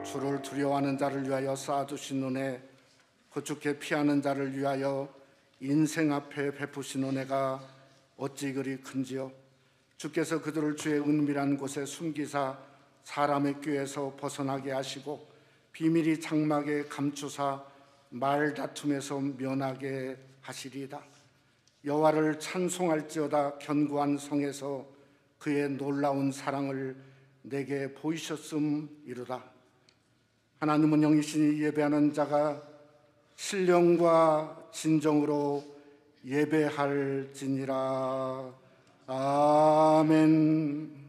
주를 두려워하는 자를 위하여 쌓아두신 은혜, 거룩히 피하는 자를 위하여 인생 앞에 베푸신 은혜가 어찌 그리 큰지요. 주께서 그들을 주의 은밀한 곳에 숨기사 사람의 꾀에서 벗어나게 하시고 비밀이 장막에 감추사 말다툼에서 면하게 하시리이다. 여호와를 찬송할지어다. 견고한 성에서 그의 놀라운 사랑을 내게 보이셨음이로다. 하나님은 영이시니 예배하는 자가 신령과 진정으로 예배할지니라. 아멘.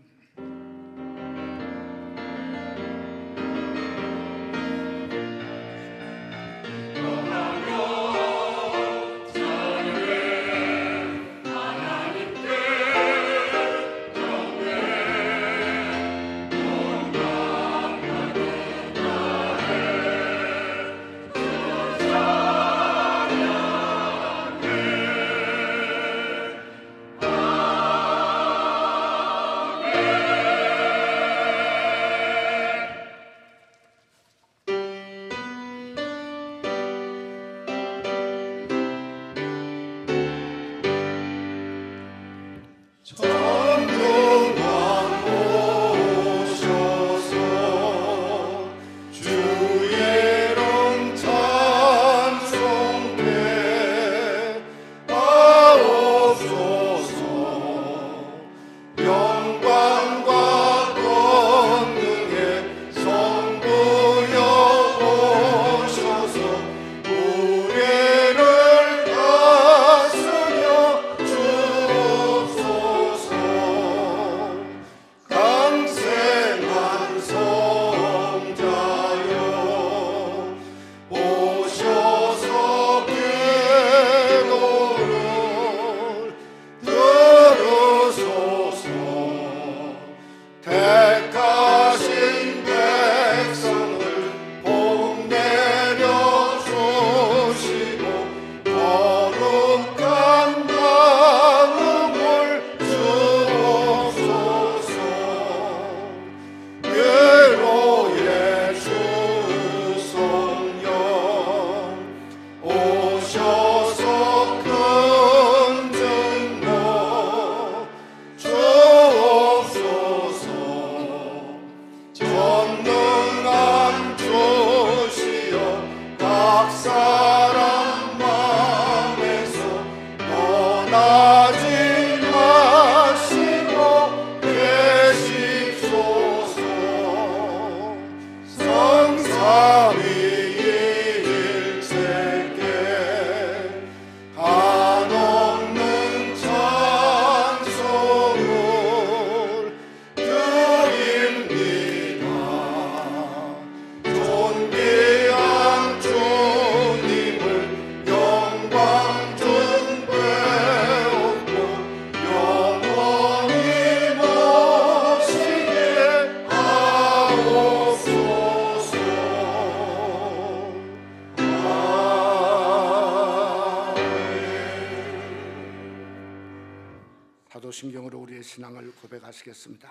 사도신경으로 우리의 신앙을 고백하시겠습니다.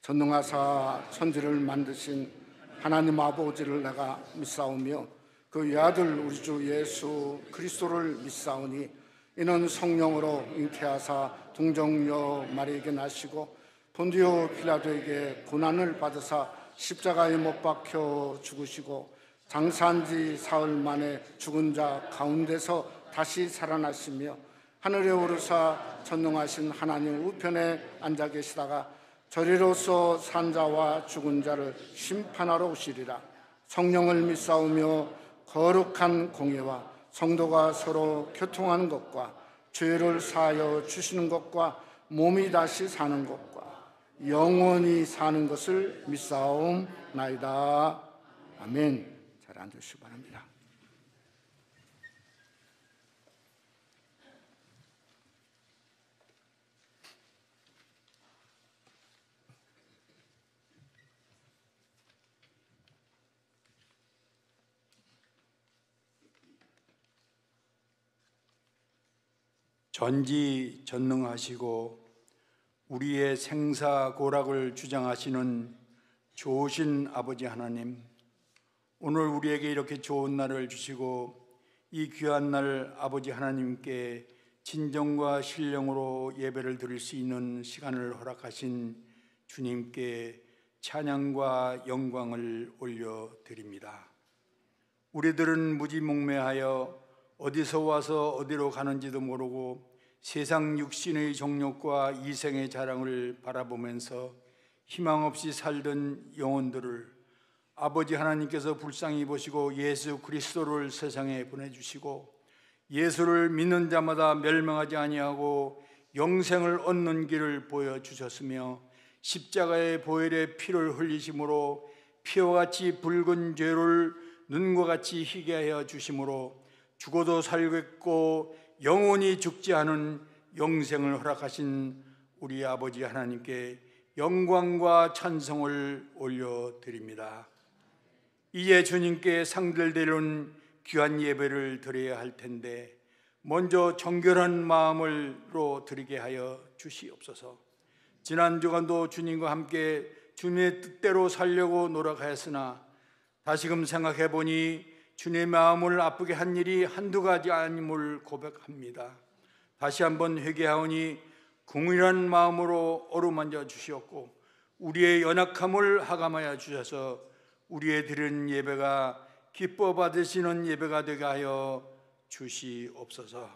전능하사 천지를 만드신 하나님 아버지를 내가 믿사오며 그 외아들 우리 주 예수 그리스도를 믿사오니 이는 성령으로 잉태하사 동정녀 마리에게 나시고 본디오 필라도에게 고난을 받으사 십자가에 못 박혀 죽으시고 장사한 지 사흘 만에 죽은 자 가운데서 다시 살아나시며 하늘에 오르사 전능하신 하나님 우편에 앉아 계시다가 저리로서 산 자와 죽은 자를 심판하러 오시리라. 성령을 믿사오며 거룩한 공예와 성도가 서로 교통하는 것과 죄를 사하여 주시는 것과 몸이 다시 사는 것과 영원히 사는 것을 믿사옵나이다. 아멘. 잘 앉으시기 바랍니다. 전지전능하시고 우리의 생사고락을 주장하시는 좋으신 아버지 하나님, 오늘 우리에게 이렇게 좋은 날을 주시고 이 귀한 날 아버지 하나님께 진정과 신령으로 예배를 드릴 수 있는 시간을 허락하신 주님께 찬양과 영광을 올려드립니다. 우리들은 무지몽매하여 어디서 와서 어디로 가는지도 모르고 세상 육신의 정욕과 이생의 자랑을 바라보면서 희망 없이 살던 영혼들을 아버지 하나님께서 불쌍히 보시고 예수 그리스도를 세상에 보내주시고 예수를 믿는 자마다 멸망하지 아니하고 영생을 얻는 길을 보여주셨으며 십자가의 보혈의 피를 흘리심으로 피와 같이 붉은 죄를 눈과 같이 희게 하여 주심으로 죽어도 살겠고 영원히 죽지 않은 영생을 허락하신 우리 아버지 하나님께 영광과 찬송을 올려드립니다. 이제 주님께 상들되는 귀한 예배를 드려야 할 텐데 먼저 정결한 마음으로 드리게 하여 주시옵소서. 지난 주간도 주님과 함께 주님의 뜻대로 살려고 노력하였으나 다시금 생각해 보니 주님의 마음을 아프게 한 일이 한두 가지 아님을 고백합니다. 다시 한번 회개하오니 궁일한 마음으로 어루만져 주시옵고 우리의 연약함을 하감하여 주셔서 우리의 드리는 예배가 기뻐 받으시는 예배가 되게 하여 주시옵소서.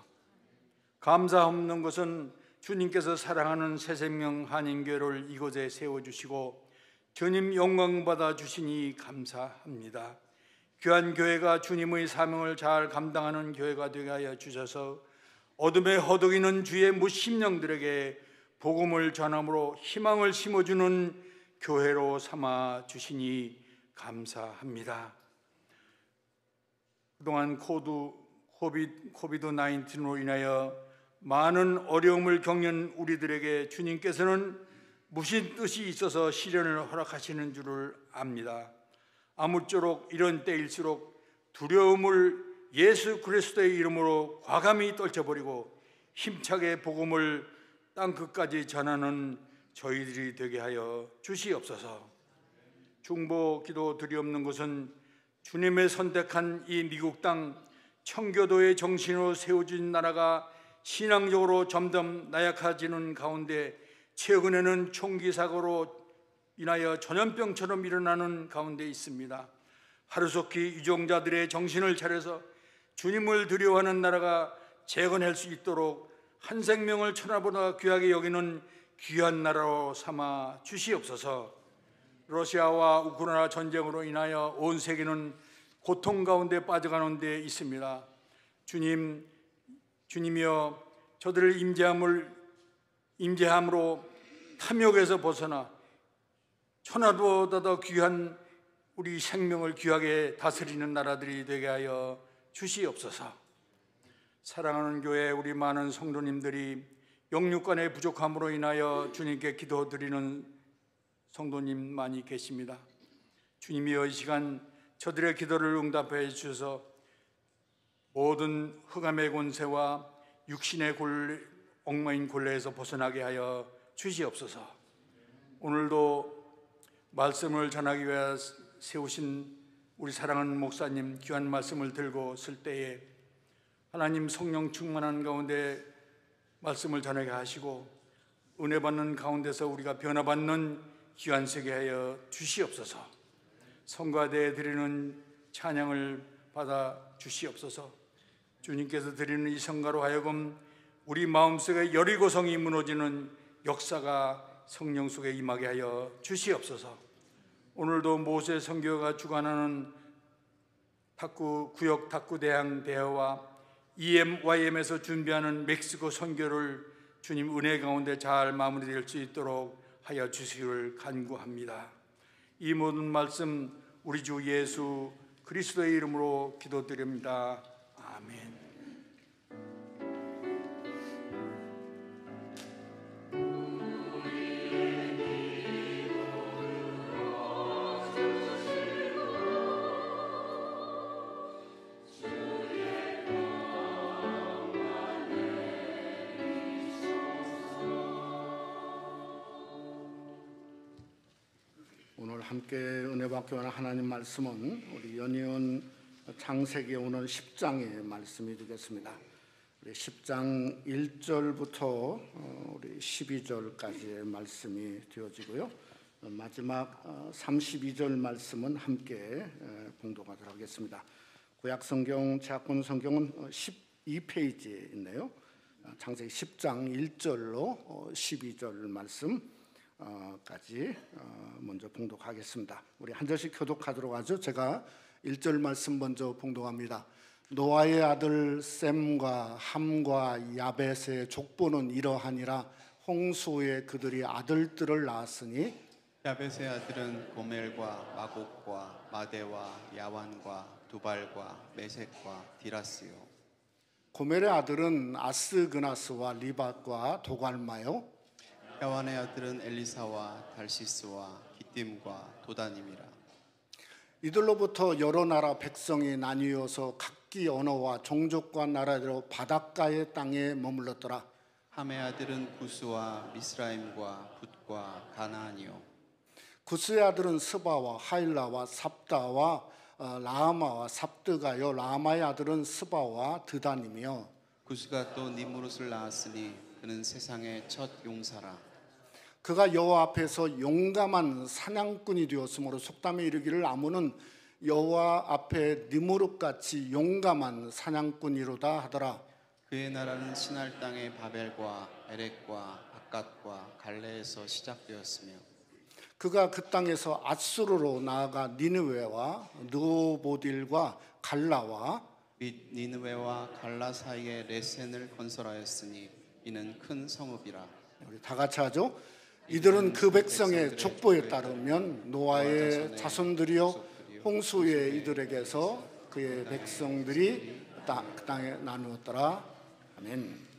감사 없는 것은 주님께서 사랑하는 새생명 한인교회를 이곳에 세워주시고 주님 영광 받아 주시니 감사합니다. 귀한 교회가 주님의 사명을 잘 감당하는 교회가 되게 하여 주셔서 어둠에 허덕이는 주의 무심령들에게 복음을 전함으로 희망을 심어주는 교회로 삼아 주시니 감사합니다. 그동안 코비드-19로 인하여 많은 어려움을 겪는 우리들에게 주님께서는 무슨 뜻이 있어서 시련을 허락하시는 줄을 압니다. 아무쪼록 이런 때일수록 두려움을 예수 그리스도의 이름으로 과감히 떨쳐버리고 힘차게 복음을 땅끝까지 전하는 저희들이 되게 하여 주시옵소서. 중보 기도 드리옵는 것은 주님의 선택한 이 미국 땅 청교도의 정신으로 세워진 나라가 신앙적으로 점점 나약해지는 가운데 최근에는 총기 사고로 인하여 전염병처럼 일어나는 가운데 있습니다. 하루속히 유종자들의 정신을 차려서 주님을 두려워하는 나라가 재건할 수 있도록 한 생명을 천하보다 귀하게 여기는 귀한 나라로 삼아 주시옵소서. 러시아와 우크라이나 전쟁으로 인하여 온 세계는 고통 가운데 빠져가는 데 있습니다. 주님이여 저들을 임재함으로 탐욕에서 벗어나 천하보다 더 귀한 우리 생명을 귀하게 다스리는 나라들이 되게 하여 주시옵소서. 사랑하는 교회 우리 많은 성도님들이 영육간의 부족함으로 인하여 주님께 기도드리는 성도님 많이 계십니다. 주님이여 이 시간 저들의 기도를 응답해 주셔서 모든 흑암의 권세와 육신의 엉망인 곤래에서 벗어나게 하여 주시옵소서. 오늘도 말씀을 전하기 위해 세우신 우리 사랑하는 목사님 귀한 말씀을 들고 쓸 때에 하나님 성령 충만한 가운데 말씀을 전하게 하시고 은혜 받는 가운데서 우리가 변화받는 귀한 세계 하여 주시옵소서. 성가대에 드리는 찬양을 받아 주시옵소서. 주님께서 드리는 이 성가로 하여금 우리 마음속에 여리고성이 무너지는 역사가 성령 속에 임하게 하여 주시옵소서. 오늘도 모세 선교가 주관하는 구역 탁구대항 대회와 EMYM에서 준비하는 멕시코 선교를 주님 은혜 가운데 잘 마무리될 수 있도록 하여 주시기를 간구합니다. 이 모든 말씀 우리 주 예수 그리스도의 이름으로 기도드립니다. 아멘. 함께 은혜 받기 원하는 하나님 말씀은 우리 연이은 창세기에 오는 10장의 말씀이 되겠습니다. 우리 10장 1절부터 우리 12절까지의 말씀이 되어지고요. 마지막 32절 말씀은 함께 봉독하도록 하겠습니다. 구약성경, 제학본 성경은 12페이지에 있네요. 창세기 10장 1절로 12절 말씀까지 먼저 봉독하겠습니다. 우리 한 절씩 교독하도록 하죠. 제가 1절 말씀 먼저 봉독합니다. 노아의 아들 셈과 함과 야벳의 족보는 이러하니라. 홍수에 그들이 아들들을 낳았으니 야벳의 아들은 고멜과 마곡과 마대와 야완과 두발과 메섹과 디라스요. 고멜의 아들은 아스그나스와 리밧과 도갈마요. 야완의 아들은 엘리사와 달시스와 기띔과 도다님이라. 이들로부터 여러 나라 백성이 나뉘어서 각기 언어와 종족과 나라대로 바닷가의 땅에 머물렀더라. 함의 아들은 구스와 미스라임과 붓과 가나안이요. 구스의 아들은 스바와 하일라와 삽다와 라마와 삽드가요. 라마의 아들은 스바와 드다님이요. 구스가 또 니무롯을 낳았으니 그는 세상의 첫 용사라. 그가 여호와 앞에서 용감한 사냥꾼이 되었으므로 속담에 이르기를 아무는 여호와 앞에 니무롯같이 용감한 사냥꾼이로다 하더라. 그의 나라는 시날 땅의 바벨과 에렉과 바갓과 갈레에서 시작되었으며 그가 그 땅에서 앗수르로 나아가 니느웨와 느오보딜과 갈라와 및 니느웨와 갈라 사이에 레센을 건설하였으니 이는 큰 성읍이라. 우리 다 같이 하죠. 이들은 그 백성의 족보에 따르면 노아의 자손들이요 홍수의 이들에게서 그의 백성들이 그 땅에 나누었더라. 아멘.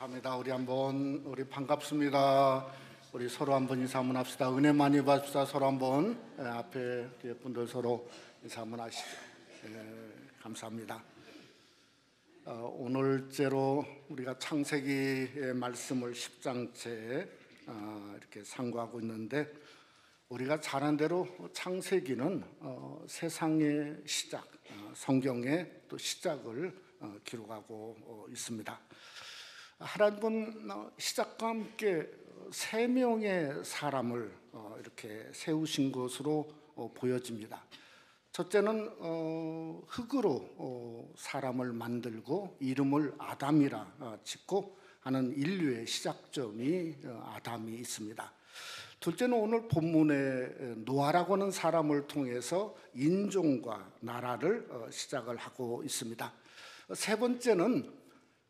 감사합니다. 우리 반갑습니다. 우리 서로 한번 인사 한번 합시다. 은혜 많이 받읍시다. 서로 한번 앞에 뒤에 분들 서로 인사 한번 하시죠. 감사합니다. 오늘째로 우리가 창세기의 말씀을 10장째 이렇게 상고하고 있는데, 우리가 잘 아는 대로 창세기는 세상의 시작, 성경의 또 시작을 기록하고 있습니다. 하나님은 시작과 함께 세 명의 사람을 이렇게 세우신 것으로 보여집니다. 첫째는 흙으로 사람을 만들고 이름을 아담이라 짓고 하는 인류의 시작점이 아담이 있습니다. 둘째는 오늘 본문에 노아라고 하는 사람을 통해서 인종과 나라를 시작을 하고 있습니다. 세 번째는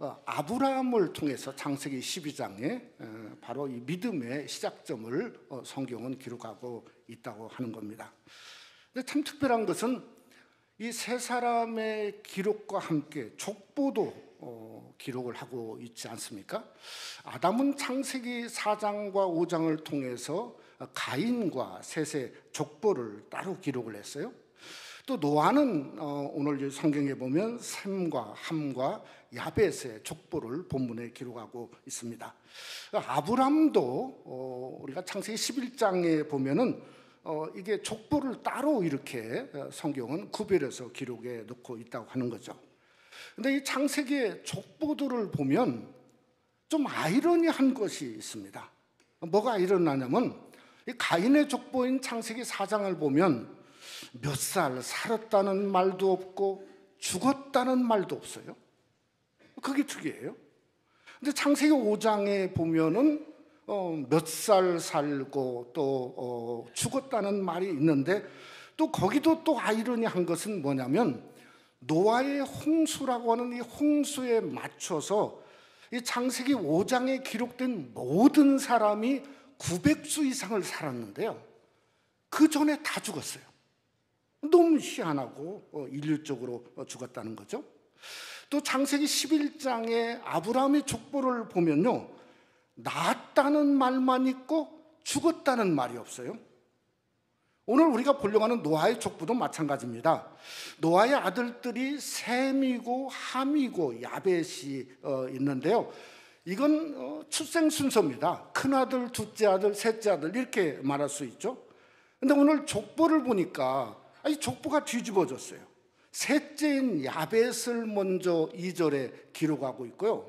아브라함을 통해서 창세기 12장에 바로 이 믿음의 시작점을 성경은 기록하고 있다고 하는 겁니다. 근데 참 특별한 것은 이 세 사람의 기록과 함께 족보도 기록을 하고 있지 않습니까? 아담은 창세기 4장과 5장을 통해서 가인과 셋의 족보를 따로 기록을 했어요. 또 노아는 오늘 성경에 보면 셈과 함과 야벳의 족보를 본문에 기록하고 있습니다. 아브람도 우리가 창세기 11장에 보면은 이게 족보를 따로 이렇게 성경은 구별해서 기록해 놓고 있다고 하는 거죠. 근데 이 창세기의 족보들을 보면 좀 아이러니한 것이 있습니다. 뭐가 아이러니하냐면 이 가인의 족보인 창세기 4장을 보면 몇 살 살았다는 말도 없고 죽었다는 말도 없어요. 그게 특이해요. 근데 창세기 5장에 보면은 몇 살 살고 또 죽었다는 말이 있는데, 또 거기도 또 아이러니한 것은 뭐냐면 노아의 홍수라고 하는 이 홍수에 맞춰서 이 창세기 5장에 기록된 모든 사람이 900수 이상을 살았는데요, 그 전에 다 죽었어요. 너무 희한하고 인류적으로 죽었다는 거죠. 또 창세기 11장에 아브라함의 족보를 보면요, 낳았다는 말만 있고 죽었다는 말이 없어요. 오늘 우리가 보려고 하는 노아의 족보도 마찬가지입니다. 노아의 아들들이 셈이고 함이고 야벳이 있는데요, 이건 출생 순서입니다. 큰아들, 둘째 아들, 셋째 아들 이렇게 말할 수 있죠. 근데 오늘 족보를 보니까 이 족보가 뒤집어졌어요. 셋째인 야벳을 먼저 2절에 기록하고 있고요,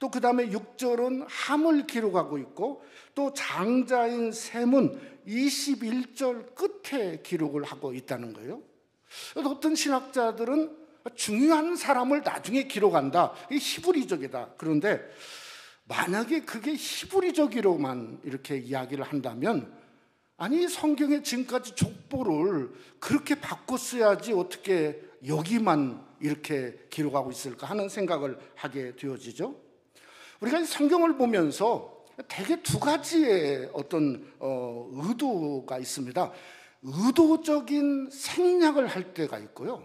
또 그 다음에 6절은 함을 기록하고 있고, 또 장자인 셈은 21절 끝에 기록을 하고 있다는 거예요. 어떤 신학자들은 중요한 사람을 나중에 기록한다, 이게 히브리적이다. 그런데 만약에 그게 히브리적으로만 이렇게 이야기를 한다면, 아니 성경에 지금까지 족보를 그렇게 바꿨어야지 어떻게 여기만 이렇게 기록하고 있을까 하는 생각을 하게 되어지죠. 우리가 성경을 보면서 대개 두 가지의 어떤 의도가 있습니다. 의도적인 생략을 할 때가 있고요,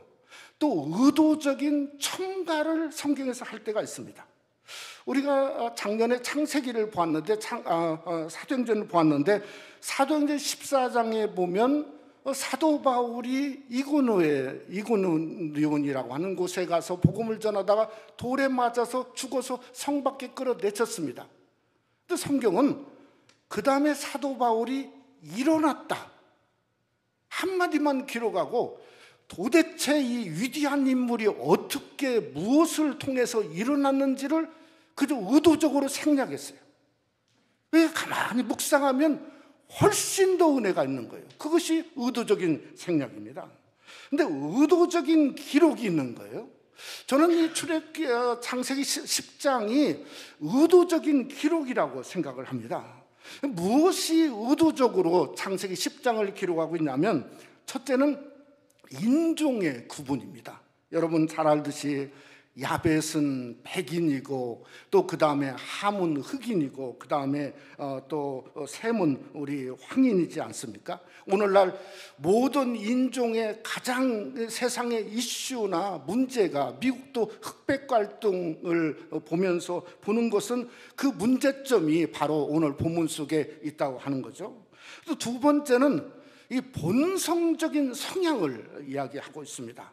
또 의도적인 첨가를 성경에서 할 때가 있습니다. 우리가 작년에 창세기를 보았는데 사도행전을 보았는데, 사도행전 14장에 보면 사도 바울이 이고니온이라고 하는 곳에 가서 복음을 전하다가 돌에 맞아서 죽어서 성 밖에 끌어내쳤습니다. 근데 성경은 그 다음에 사도 바울이 일어났다 한마디만 기록하고, 도대체 이 위대한 인물이 어떻게 무엇을 통해서 일어났는지를 그저 의도적으로 생략했어요. 왜? 가만히 묵상하면 훨씬 더 은혜가 있는 거예요. 그것이 의도적인 생략입니다. 근데 의도적인 기록이 있는 거예요. 저는 이 출애굽기 창세기 10장이 의도적인 기록이라고 생각을 합니다. 무엇이 의도적으로 창세기 10장을 기록하고 있냐면, 첫째는 인종의 구분입니다. 여러분 잘 알듯이 야벳은 백인이고 또 그 다음에 함은 흑인이고 그 다음에 또 셈은 우리 황인이지 않습니까? 오늘날 모든 인종의 가장 세상의 이슈나 문제가 미국도 흑백 갈등을 보면서 보는 것은 그 문제점이 바로 오늘 본문 속에 있다고 하는 거죠. 또 두 번째는 이 본성적인 성향을 이야기하고 있습니다.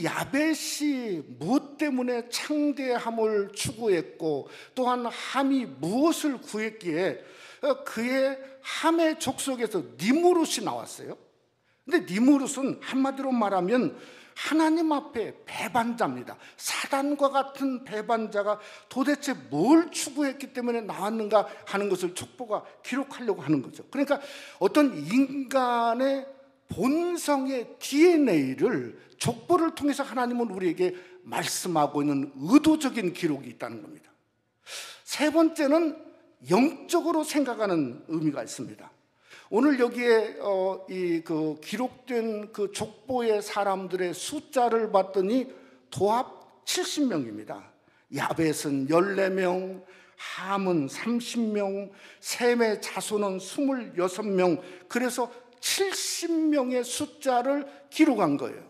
야벳이 무엇 때문에 창대함을 추구했고 또한 함이 무엇을 구했기에 그의 함의 족속에서 니무롯이 나왔어요. 근데 니무롯은 한마디로 말하면 하나님 앞에 배반자입니다. 사단과 같은 배반자가 도대체 뭘 추구했기 때문에 나왔는가 하는 것을 족보가 기록하려고 하는 거죠. 그러니까 어떤 인간의 본성의 DNA를 족보를 통해서 하나님은 우리에게 말씀하고 있는 의도적인 기록이 있다는 겁니다. 세 번째는 영적으로 생각하는 의미가 있습니다. 오늘 여기에 기록된 그 족보의 사람들의 숫자를 봤더니 도합 70명입니다. 야벳은 14명, 함은 30명, 셈의 자손은 26명, 그래서 70명의 숫자를 기록한 거예요.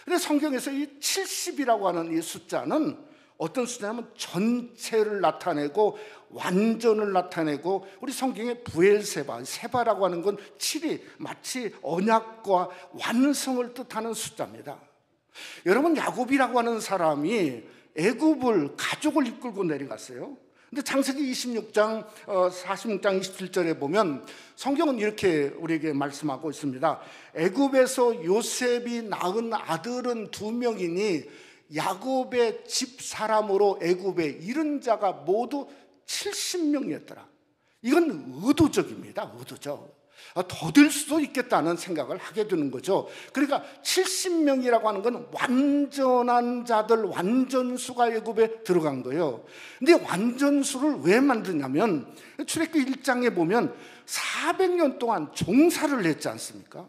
근데 성경에서 이 70이라고 하는 이 숫자는 어떤 숫자냐면 전체를 나타내고 완전을 나타내고, 우리 성경에 부엘세바, 세바라고 하는 건 7이 마치 언약과 완성을 뜻하는 숫자입니다. 여러분, 야곱이라고 하는 사람이 애굽을 가족을 이끌고 내려갔어요. 근데 창세기 26장 46장 27절에 보면 성경은 이렇게 우리에게 말씀하고 있습니다. 애굽에서 요셉이 낳은 아들은 2명이니 야곱의 집 사람으로 애굽에 이른 자가 모두 70명이었더라. 이건 의도적입니다. 의도적. 더 될 수도 있겠다는 생각을 하게 되는 거죠. 그러니까 70명이라고 하는 건 완전한 자들, 완전수가 애굽에 들어간 거예요. 근데 완전수를 왜 만드냐면 출애굽기 1장에 보면 400년 동안 종사를 했지 않습니까?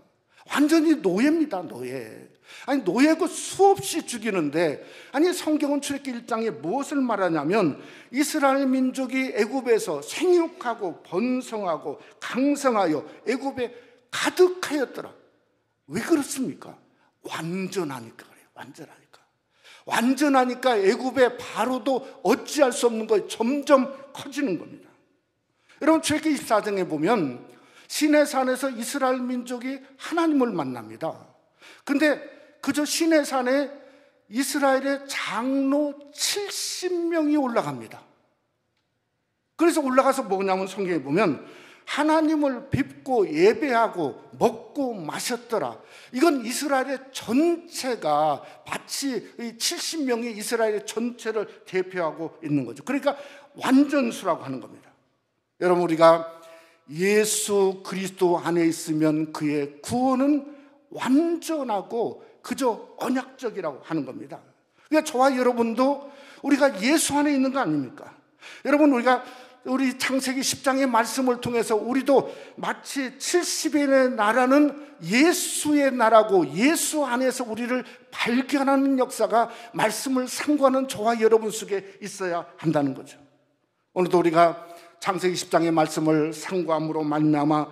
완전히 노예입니다. 노예. 아니, 노예고 수없이 죽이는데, 아니, 성경은 출애굽기 1장에 무엇을 말하냐면 이스라엘 민족이 애굽에서 생육하고 번성하고 강성하여 애굽에 가득하였더라. 왜 그렇습니까? 완전하니까 그래요. 완전하니까 애굽의 바로도 어찌할 수 없는 거예요. 점점 커지는 겁니다. 여러분, 출애굽기 24장에 보면 시내산에서 이스라엘 민족이 하나님을 만납니다. 근데 그저 시내산에 이스라엘의 장로 70명이 올라갑니다. 그래서 올라가서 뭐냐면 성경에 보면 하나님을 뵙고 예배하고 먹고 마셨더라. 이건 이스라엘의 전체가 마치 70명이 이스라엘의 전체를 대표하고 있는 거죠. 그러니까 완전수라고 하는 겁니다. 여러분, 우리가 예수 그리스도 안에 있으면 그의 구원은 완전하고 그저 언약적이라고 하는 겁니다. 그러니까 저와 여러분도 우리가 예수 안에 있는 거 아닙니까? 여러분, 우리 창세기 10장의 말씀을 통해서 우리도 마치 70인의 나라는 예수의 나라고 예수 안에서 우리를 발견하는 역사가 말씀을 상고하는 저와 여러분 속에 있어야 한다는 거죠. 오늘도 우리가 창세기 10장의 말씀을 상고함으로 말미암아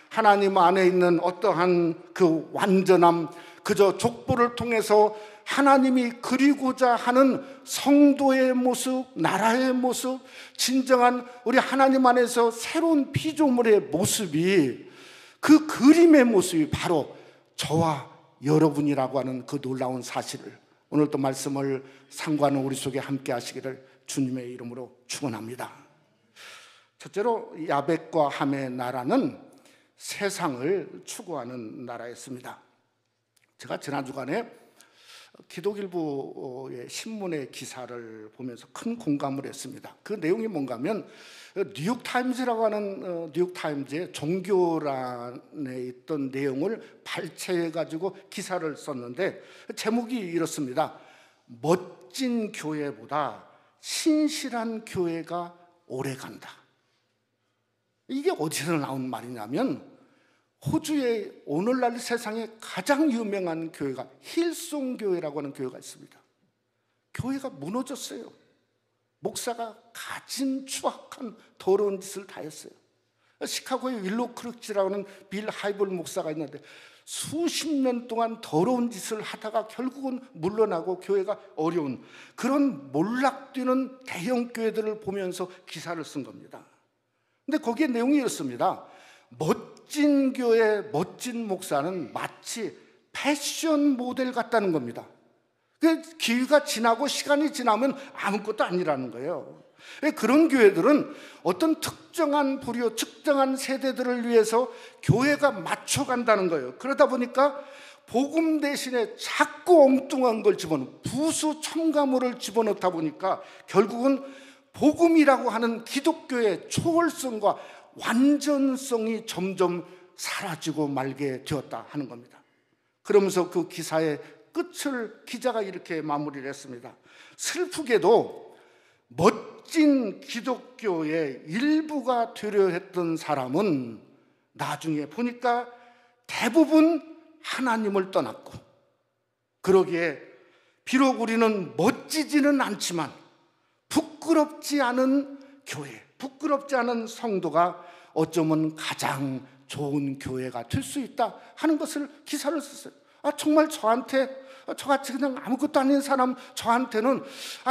하나님 안에 있는 어떠한 그 완전함, 그저 족보를 통해서 하나님이 그리고자 하는 성도의 모습, 나라의 모습, 진정한 우리 하나님 안에서 새로운 피조물의 모습이, 그 그림의 모습이 바로 저와 여러분이라고 하는 그 놀라운 사실을 오늘도 말씀을 상고하는 우리 속에 함께 하시기를 주님의 이름으로 축원합니다. 첫째로 야벳과 함의 나라는 세상을 추구하는 나라였습니다. 제가 지난 주간에 기독일보의 신문의 기사를 보면서 큰 공감을 했습니다. 그 내용이 뭔가 하면 뉴욕타임즈라고 하는 뉴욕타임즈의 종교란에 있던 내용을 발췌해가지고 기사를 썼는데 제목이 이렇습니다. 멋진 교회보다 신실한 교회가 오래간다. 이게 어디서 나온 말이냐면 호주의 오늘날 세상에 가장 유명한 교회가 힐송 교회라고 하는 교회가 있습니다. 교회가 무너졌어요. 목사가 가진 추악한 더러운 짓을 다 했어요. 시카고의 윌로 크루치라고 하는 빌 하이볼 목사가 있는데 수십 년 동안 더러운 짓을 하다가 결국은 물러나고 교회가 어려운 그런 몰락뛰는 대형 교회들을 보면서 기사를 쓴 겁니다. 근데 거기에 내용이 이렇습니다. 멋진 교회, 멋진 목사는 마치 패션 모델 같다는 겁니다. 기회가 지나고 시간이 지나면 아무것도 아니라는 거예요. 그런 교회들은 어떤 특정한 부류, 특정한 세대들을 위해서 교회가 맞춰간다는 거예요. 그러다 보니까 복음 대신에 자꾸 엉뚱한 걸 집어넣고 부수 첨가물을 집어넣다 보니까 결국은 복음이라고 하는 기독교의 초월성과 완전성이 점점 사라지고 말게 되었다 하는 겁니다. 그러면서 그 기사의 끝을 기자가 이렇게 마무리를 했습니다. 슬프게도 멋진 기독교의 일부가 되려 했던 사람은 나중에 보니까 대부분 하나님을 떠났고, 그러기에 비록 우리는 멋지지는 않지만 부끄럽지 않은 교회, 부끄럽지 않은 성도가 어쩌면 가장 좋은 교회가 될 수 있다 하는 것을 기사를 썼어요. 정말 저같이 그냥 아무것도 아닌 사람 저한테는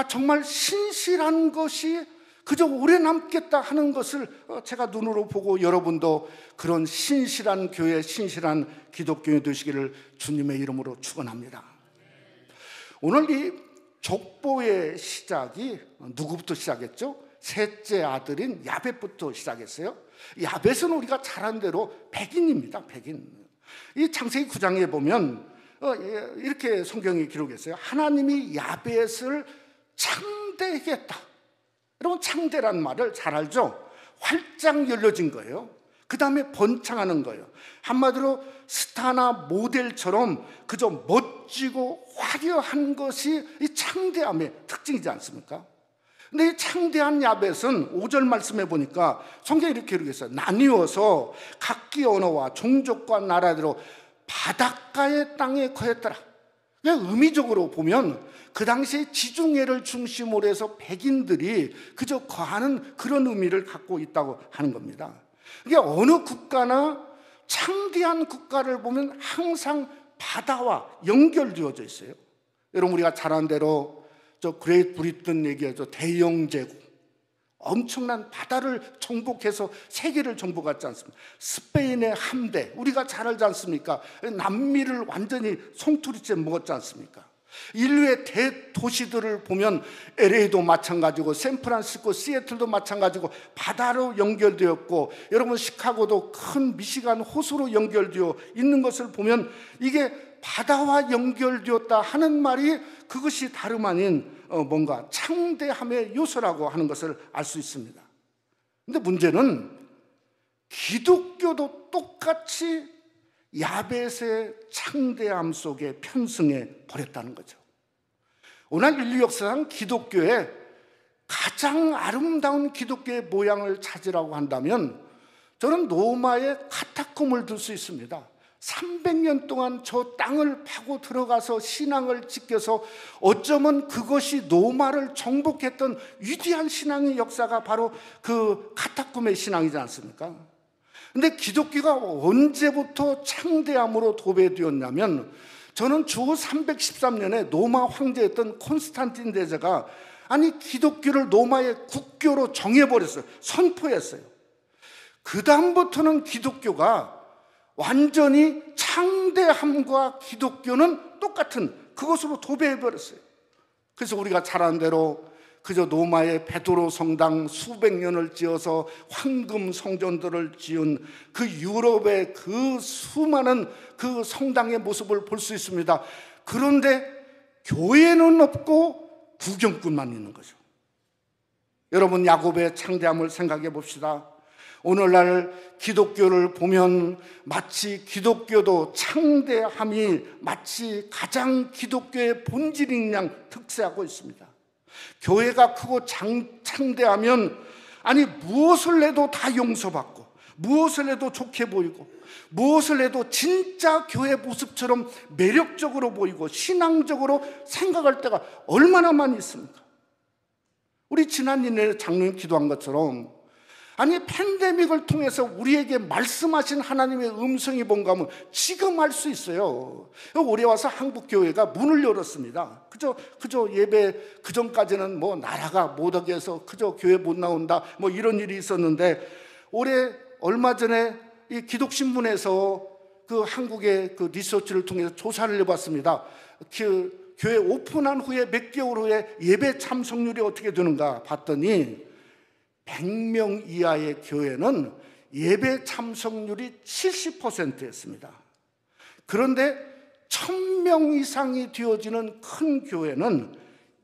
정말 신실한 것이 그저 오래 남겠다 하는 것을 제가 눈으로 보고 여러분도 그런 신실한 교회, 신실한 기독교인이 되시기를 주님의 이름으로 축원합니다. 오늘 이 족보의 시작이 누구부터 시작했죠? 셋째 아들인 야벳부터 시작했어요. 야벳은 우리가 잘 아는 대로 백인입니다. 백인. 이 창세기 9장에 보면 이렇게 성경이 기록했어요. 하나님이 야벳을 창대했다. 여러분, 창대란 말을 잘 알죠? 활짝 열려진 거예요. 그 다음에 번창하는 거예요. 한마디로 스타나 모델처럼 그저 멋지고 화려한 것이 이 창대함의 특징이지 않습니까? 근데 이 창대한 야벳은 5절 말씀해 보니까 성경이 이렇게 기록했어요. 나뉘어서 각기 언어와 종족과 나라대로 바닷가의 땅에 거했더라. 의미적으로 보면 그 당시에 지중해를 중심으로 해서 백인들이 그저 거하는 그런 의미를 갖고 있다고 하는 겁니다. 이게 어느 국가나 창대한 국가를 보면 항상 바다와 연결되어져 있어요. 여러분, 우리가 잘 아는 대로 저 그레이트 브리튼 얘기하죠. 대영 제국, 엄청난 바다를 정복해서 세계를 정복하지 않습니까? 스페인의 함대, 우리가 잘 알지 않습니까? 남미를 완전히 송두리째 먹었지 않습니까? 인류의 대도시들을 보면 LA도 마찬가지고 샌프란시스코, 시애틀도 마찬가지고 바다로 연결되었고, 여러분 시카고도 큰 미시간 호수로 연결되어 있는 것을 보면 이게 바다와 연결되었다 하는 말이 그것이 다름 아닌 뭔가 창대함의 요소라고 하는 것을 알 수 있습니다. 그런데 문제는 기독교도 똑같이 야벳의 창대함 속에 편승해 버렸다는 거죠. 오늘 인류 역사상 기독교의 가장 아름다운 기독교의 모양을 찾으라고 한다면 저는 로마의 카타콤을 들 수 있습니다. 300년 동안 저 땅을 파고 들어가서 신앙을 지켜서 어쩌면 그것이 로마를 정복했던 위대한 신앙의 역사가 바로 그 카타콤의 신앙이지 않습니까? 근데 기독교가 언제부터 창대함으로 도배되었냐면, 저는 주 313년에 로마 황제였던 콘스탄틴 대제가 기독교를 로마의 국교로 정해버렸어요. 선포했어요. 그 다음부터는 기독교가 완전히 창대함과 기독교는 똑같은 그것으로 도배해버렸어요. 그래서 우리가 잘 아는 대로 그저 로마의 베드로 성당 수백 년을 지어서 황금 성전들을 지은 그 유럽의 그 수많은 그 성당의 모습을 볼 수 있습니다. 그런데 교회는 없고 구경꾼만 있는 거죠. 여러분, 야곱의 창대함을 생각해 봅시다. 오늘날 기독교를 보면 마치 기독교도 창대함이 마치 가장 기독교의 본질인 양 특세하고 있습니다. 교회가 크고 창대하면 무엇을 해도 다 용서받고, 무엇을 해도 좋게 보이고, 무엇을 해도 진짜 교회 모습처럼 매력적으로 보이고 신앙적으로 생각할 때가 얼마나 많이 있습니까? 우리 지난 1년에 장로님 기도한 것처럼, 아니 팬데믹을 통해서 우리에게 말씀하신 하나님의 음성이 뭔가 하면 지금 알 수 있어요. 올해 와서 한국교회가 문을 열었습니다. 그저 예배, 그전까지는 뭐 나라가 못 오게 해서 그저 교회 못 나온다 뭐 이런 일이 있었는데, 올해 얼마 전에 이 기독신문에서 그 한국의 그 리서치를 통해서 조사를 해봤습니다. 그 교회 오픈한 후에 몇 개월 후에 예배 참석률이 어떻게 되는가 봤더니 100명 이하의 교회는 예배 참석률이 70%였습니다. 그런데 1000명 이상이 되어지는 큰 교회는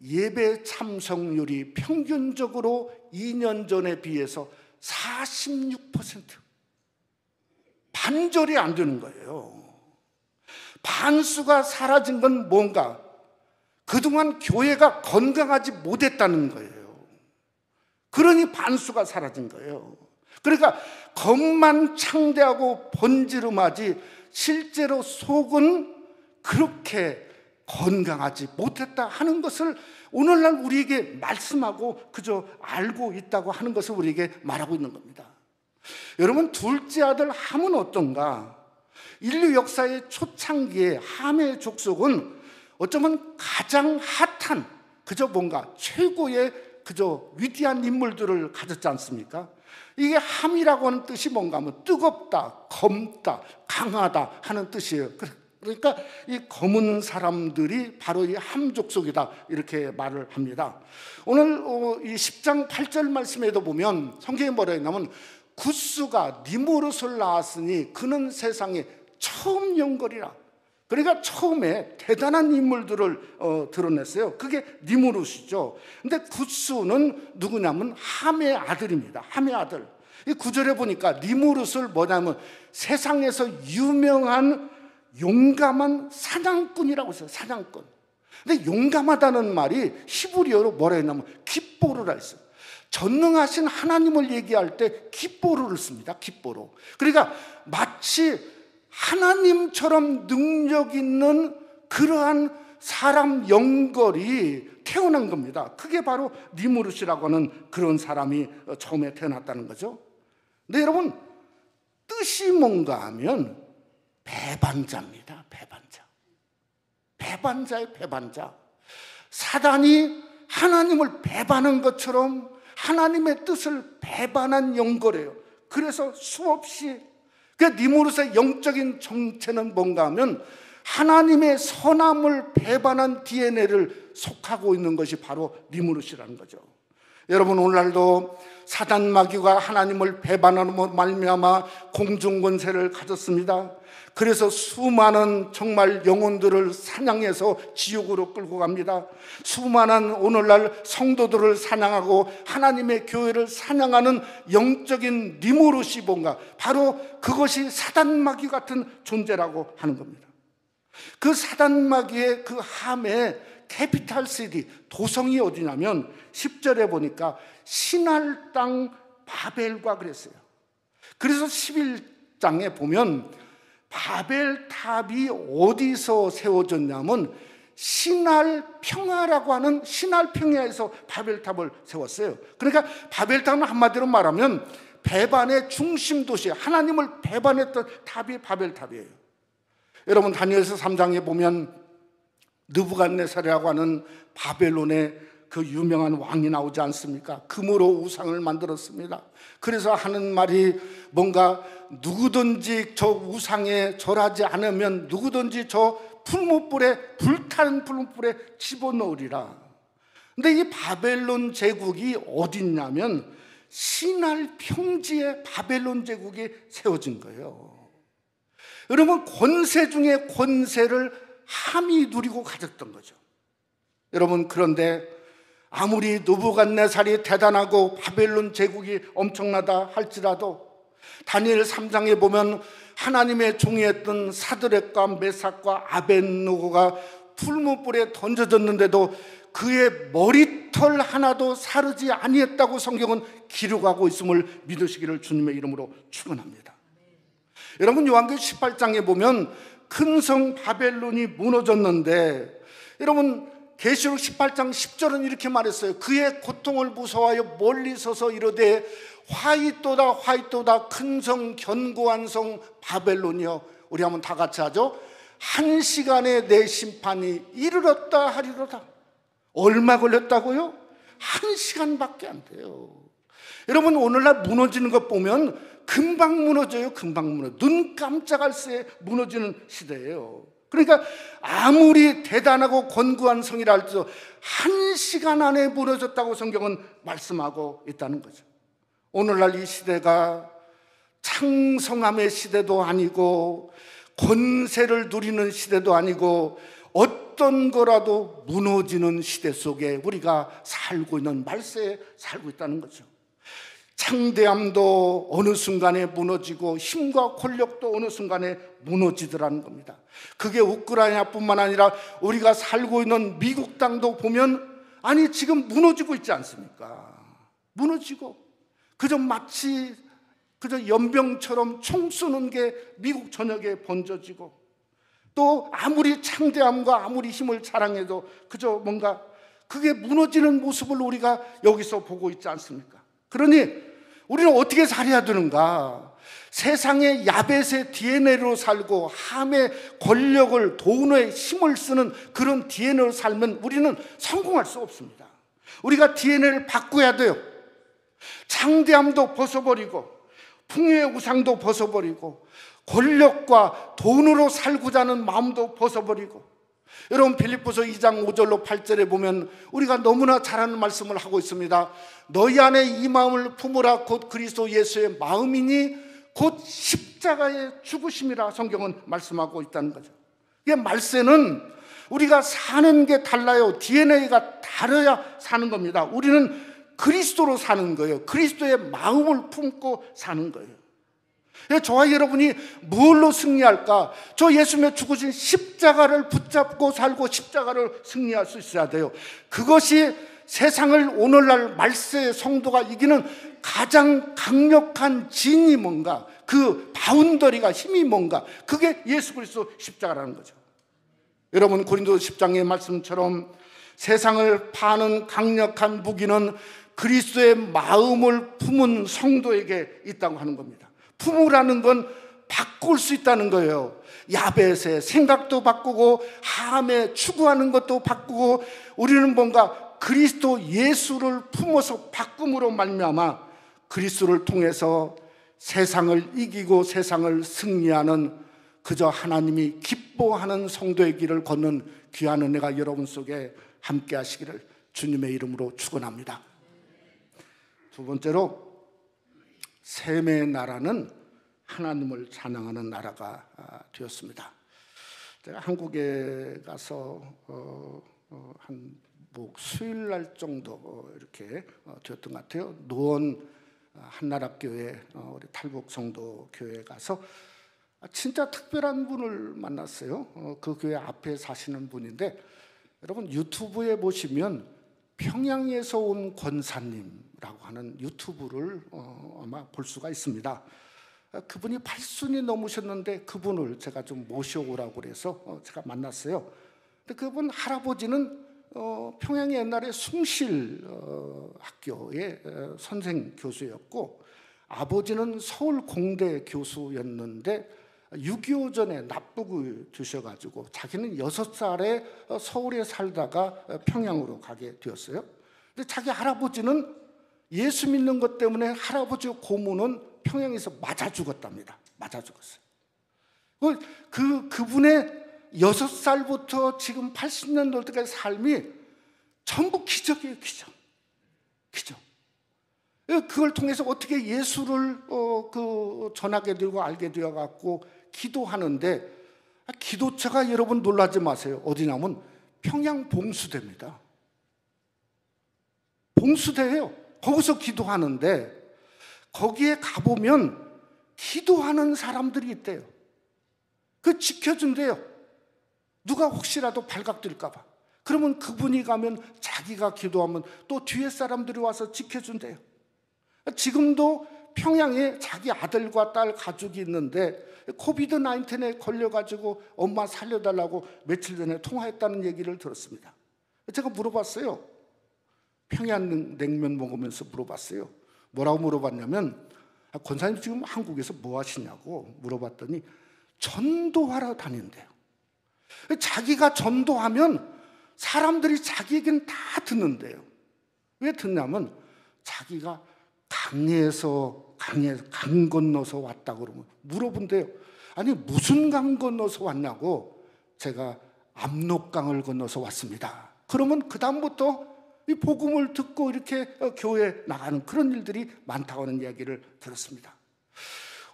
예배 참석률이 평균적으로 2년 전에 비해서 46%, 반절이 안 되는 거예요. 반수가 사라진 건 뭔가? 그동안 교회가 건강하지 못했다는 거예요. 그러니 반수가 사라진 거예요. 그러니까 겉만 창대하고 번지름하지 실제로 속은 그렇게 건강하지 못했다 하는 것을 오늘날 우리에게 말씀하고 그저 알고 있다고 하는 것을 우리에게 말하고 있는 겁니다. 여러분, 둘째 아들 함은 어떤가? 인류 역사의 초창기에 함의 족속은 어쩌면 가장 핫한, 그저 뭔가 최고의 그저 위대한 인물들을 가졌지 않습니까? 이게 함이라고 하는 뜻이 뭔가 하면 뜨겁다, 검다, 강하다 하는 뜻이에요. 그러니까 이 검은 사람들이 바로 이 함족속이다 이렇게 말을 합니다. 오늘 이 10장 8절 말씀에도 보면 성경에 뭐라 했냐면, 굿수가 니무롯을 낳았으니 그는 세상에 처음 영걸이라. 그러니까 처음에 대단한 인물들을 드러냈어요. 그게 니무롯이죠. 근데 굿수는 누구냐면 함의 아들입니다. 함의 아들. 이 9절에 보니까 니무롯을 뭐냐면 세상에서 유명한 용감한 사냥꾼이라고 했어요. 사냥꾼. 근데 용감하다는 말이 히브리어로 뭐라 했냐면 깃보르라 했어요. 전능하신 하나님을 얘기할 때 깃보르를 씁니다. 깃보르. 그러니까 마치 하나님처럼 능력 있는 그러한 사람 영걸이 태어난 겁니다. 그게 바로 니무롯이라고 하는 그런 사람이 처음에 태어났다는 거죠. 근데 여러분, 뜻이 뭔가 하면 배반자입니다. 배반자의 배반자. 사단이 하나님을 배반한 것처럼 하나님의 뜻을 배반한 영걸이에요. 그래서 수없이, 그러니까 니무롯의 영적인 정체는 뭔가 하면 하나님의 선함을 배반한 DNA를 속하고 있는 것이 바로 니무롯이라는 거죠. 여러분, 오늘날도 사단 마귀가 하나님을 배반함으로 말미암아 공중권세를 가졌습니다. 그래서 수많은 정말 영혼들을 사냥해서 지옥으로 끌고 갑니다. 수많은 오늘날 성도들을 사냥하고 하나님의 교회를 사냥하는 영적인 니무롯이 뭔가, 바로 그것이 사단 마귀 같은 존재라고 하는 겁니다. 그 사단 마귀의 그 함의 캐피탈 시티, 도성이 어디냐면 10절에 보니까 신할 땅 바벨과 그랬어요. 그래서 11장에 보면 바벨탑이 어디서 세워졌냐면 신할 평야라고 하는 신할 평야에서 바벨탑을 세웠어요. 그러니까 바벨탑은 한마디로 말하면 배반의 중심 도시, 하나님을 배반했던 탑이 바벨탑이에요. 여러분, 다니엘서 3장에 보면 느부갓네살이라고 하는 바벨론의 그 유명한 왕이 나오지 않습니까? 금으로 우상을 만들었습니다. 그래서 하는 말이 뭔가 누구든지 저 우상에 절하지 않으면 누구든지 저 풀무불에, 불타는 풀무불에 집어넣으리라. 근데 이 바벨론 제국이 어딨냐면 신할 평지에 바벨론 제국이 세워진 거예요. 여러분, 권세 중에 권세를 함이 누리고 가졌던 거죠. 여러분, 그런데 아무리 느부갓네살이 대단하고 바벨론 제국이 엄청나다 할지라도 다니엘 3장에 보면 하나님의 종이었던 사드락과 메삭과 아벳느고가 풀무불에 던져졌는데도 그의 머리 머리털 하나도 사르지 아니했다고 성경은 기록하고 있음을 믿으시기를 주님의 이름으로 축원합니다. 여러분, 요한계시록 18장에 보면 큰 성 바벨론이 무너졌는데, 여러분 계시록 18장 10절은 이렇게 말했어요. 그의 고통을 무서워하여 멀리 서서 이르되 화이또다 화이또다 큰 성 견고한 성 바벨론이여. 우리 한번 다 같이 하죠. 한 시간에 내 심판이 이르렀다 하리로다. 얼마 걸렸다고요? 한 시간밖에 안 돼요. 여러분, 오늘날 무너지는 것 보면 금방 무너져요. 금방 무너져. 눈 깜짝할 새에 무너지는 시대예요. 그러니까 아무리 대단하고 견고한 성이라 할지라도 한 시간 안에 무너졌다고 성경은 말씀하고 있다는 거죠. 오늘날 이 시대가 창성함의 시대도 아니고 권세를 누리는 시대도 아니고 어떤 거라도 무너지는 시대 속에 우리가 살고 있는 말세에 살고 있다는 거죠. 창대함도 어느 순간에 무너지고 힘과 권력도 어느 순간에 무너지더라는 겁니다. 그게 우크라이나뿐만 아니라 우리가 살고 있는 미국 땅도 보면 아니 지금 무너지고 있지 않습니까? 무너지고 그저 마치 그저 연병처럼 총 쏘는 게 미국 전역에 번져지고, 또 아무리 창대함과 아무리 힘을 자랑해도 그저 뭔가 그게 무너지는 모습을 우리가 여기서 보고 있지 않습니까? 그러니 우리는 어떻게 살아야 되는가? 세상의 야벳의 DNA로 살고 함의 권력을 돈의 힘을 쓰는 그런 DNA로 살면 우리는 성공할 수 없습니다. 우리가 DNA를 바꿔야 돼요. 창대함도 벗어버리고 풍요의 우상도 벗어버리고 권력과 돈으로 살고자 하는 마음도 벗어버리고. 여러분, 빌립보서 2장 5절로 8절에 보면 우리가 너무나 잘하는 말씀을 하고 있습니다. 너희 안에 이 마음을 품으라 곧 그리스도 예수의 마음이니 곧 십자가의 죽으심이라 성경은 말씀하고 있다는 거죠. 이게 말세는 우리가 사는 게 달라요. DNA가 다르야 사는 겁니다. 우리는 그리스도로 사는 거예요. 그리스도의 마음을 품고 사는 거예요. 저와 여러분이 뭘로 승리할까? 저 예수님의 죽으신 십자가를 붙잡고 살고 십자가를 승리할 수 있어야 돼요. 그것이 세상을 오늘날 말세의 성도가 이기는 가장 강력한 진이 뭔가, 그 바운더리가 힘이 뭔가, 그게 예수 그리스도 십자가라는 거죠. 여러분, 고린도 10장의 말씀처럼 세상을 파는 강력한 무기는 그리스도의 마음을 품은 성도에게 있다고 하는 겁니다. 품으라는 건 바꿀 수 있다는 거예요. 야벳의 생각도 바꾸고 함에 추구하는 것도 바꾸고, 우리는 뭔가 그리스도 예수를 품어서 바꿈으로 말미암아 그리스도를 통해서 세상을 이기고 세상을 승리하는 그저 하나님이 기뻐하는 성도의 길을 걷는 귀한 은혜가 여러분 속에 함께 하시기를 주님의 이름으로 축원합니다. 두 번째로, 셈의 나라는 하나님을 찬양하는 나라가 되었습니다. 제가 한국에 가서 한 수요일 날 정도 이렇게 되었던 것 같아요. 노원 한나라교회 우리 탈북 성도 교회에 가서 진짜 특별한 분을 만났어요. 그 교회 앞에 사시는 분인데, 여러분 유튜브에 보시면 평양에서 온 권사님이라고 하는 유튜브를 아마 볼 수가 있습니다. 그분이 80이 넘으셨는데 그분을 제가 좀 모셔오라고 그래서 제가 만났어요. 근데 그분 할아버지는 평양의 옛날에 숭실 학교의 선생 교수였고, 아버지는 서울 공대 교수였는데 6.25 전에 납북을 주셔가지고 자기는 6살에 서울에 살다가 평양으로 가게 되었어요. 근데 자기 할아버지는 예수 믿는 것 때문에 할아버지 고모는 평양에서 맞아 죽었답니다. 맞아 죽었어요. 그분의 6살부터 지금 80년 때까지 삶이 전부 기적이에요. 기적. 그걸 통해서 어떻게 예수를 전하게 되고 알게 되어갖고 기도하는데, 기도처가 여러분 놀라지 마세요. 어디냐면 평양 봉수대입니다. 봉수대예요. 거기서 기도하는데 거기에 가보면 기도하는 사람들이 있대요. 그 지켜준대요. 누가 혹시라도 발각될까 봐. 그러면 그분이 가면 자기가 기도하면 또 뒤에 사람들이 와서 지켜준대요. 지금도 평양에 자기 아들과 딸 가족이 있는데 코비드 19에 걸려가지고 엄마 살려달라고 며칠 전에 통화했다는 얘기를 들었습니다. 제가 물어봤어요. 평양 냉면 먹으면서 물어봤어요. 뭐라고 물어봤냐면, 권사님 지금 한국에서 뭐 하시냐고 물어봤더니 전도하러 다닌대요. 자기가 전도하면 사람들이 자기에겐 다 듣는데요. 왜 듣냐면 자기가 강 건너서 왔다 그러면 물어본대요. 아니 무슨 강 건너서 왔냐고. 제가 압록강을 건너서 왔습니다. 그러면 그 다음부터 이 복음을 듣고 이렇게 교회에 나가는 그런 일들이 많다고 하는 이야기를 들었습니다.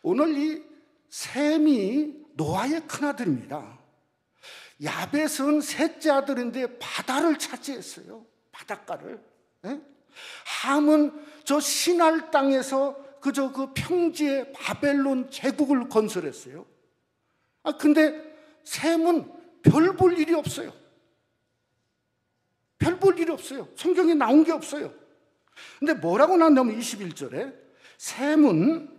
오늘 이 셈이 노아의 큰아들입니다. 야벳은 셋째 아들인데 바다를 차지했어요. 바닷가를. 함은 저 시날 땅에서 그저 그 평지에 바벨론 제국을 건설했어요. 근데 셈은 별 볼 일이 없어요. 별 볼 일이 없어요. 성경에 나온 게 없어요. 근데 뭐라고 나오냐면 21절에 셈은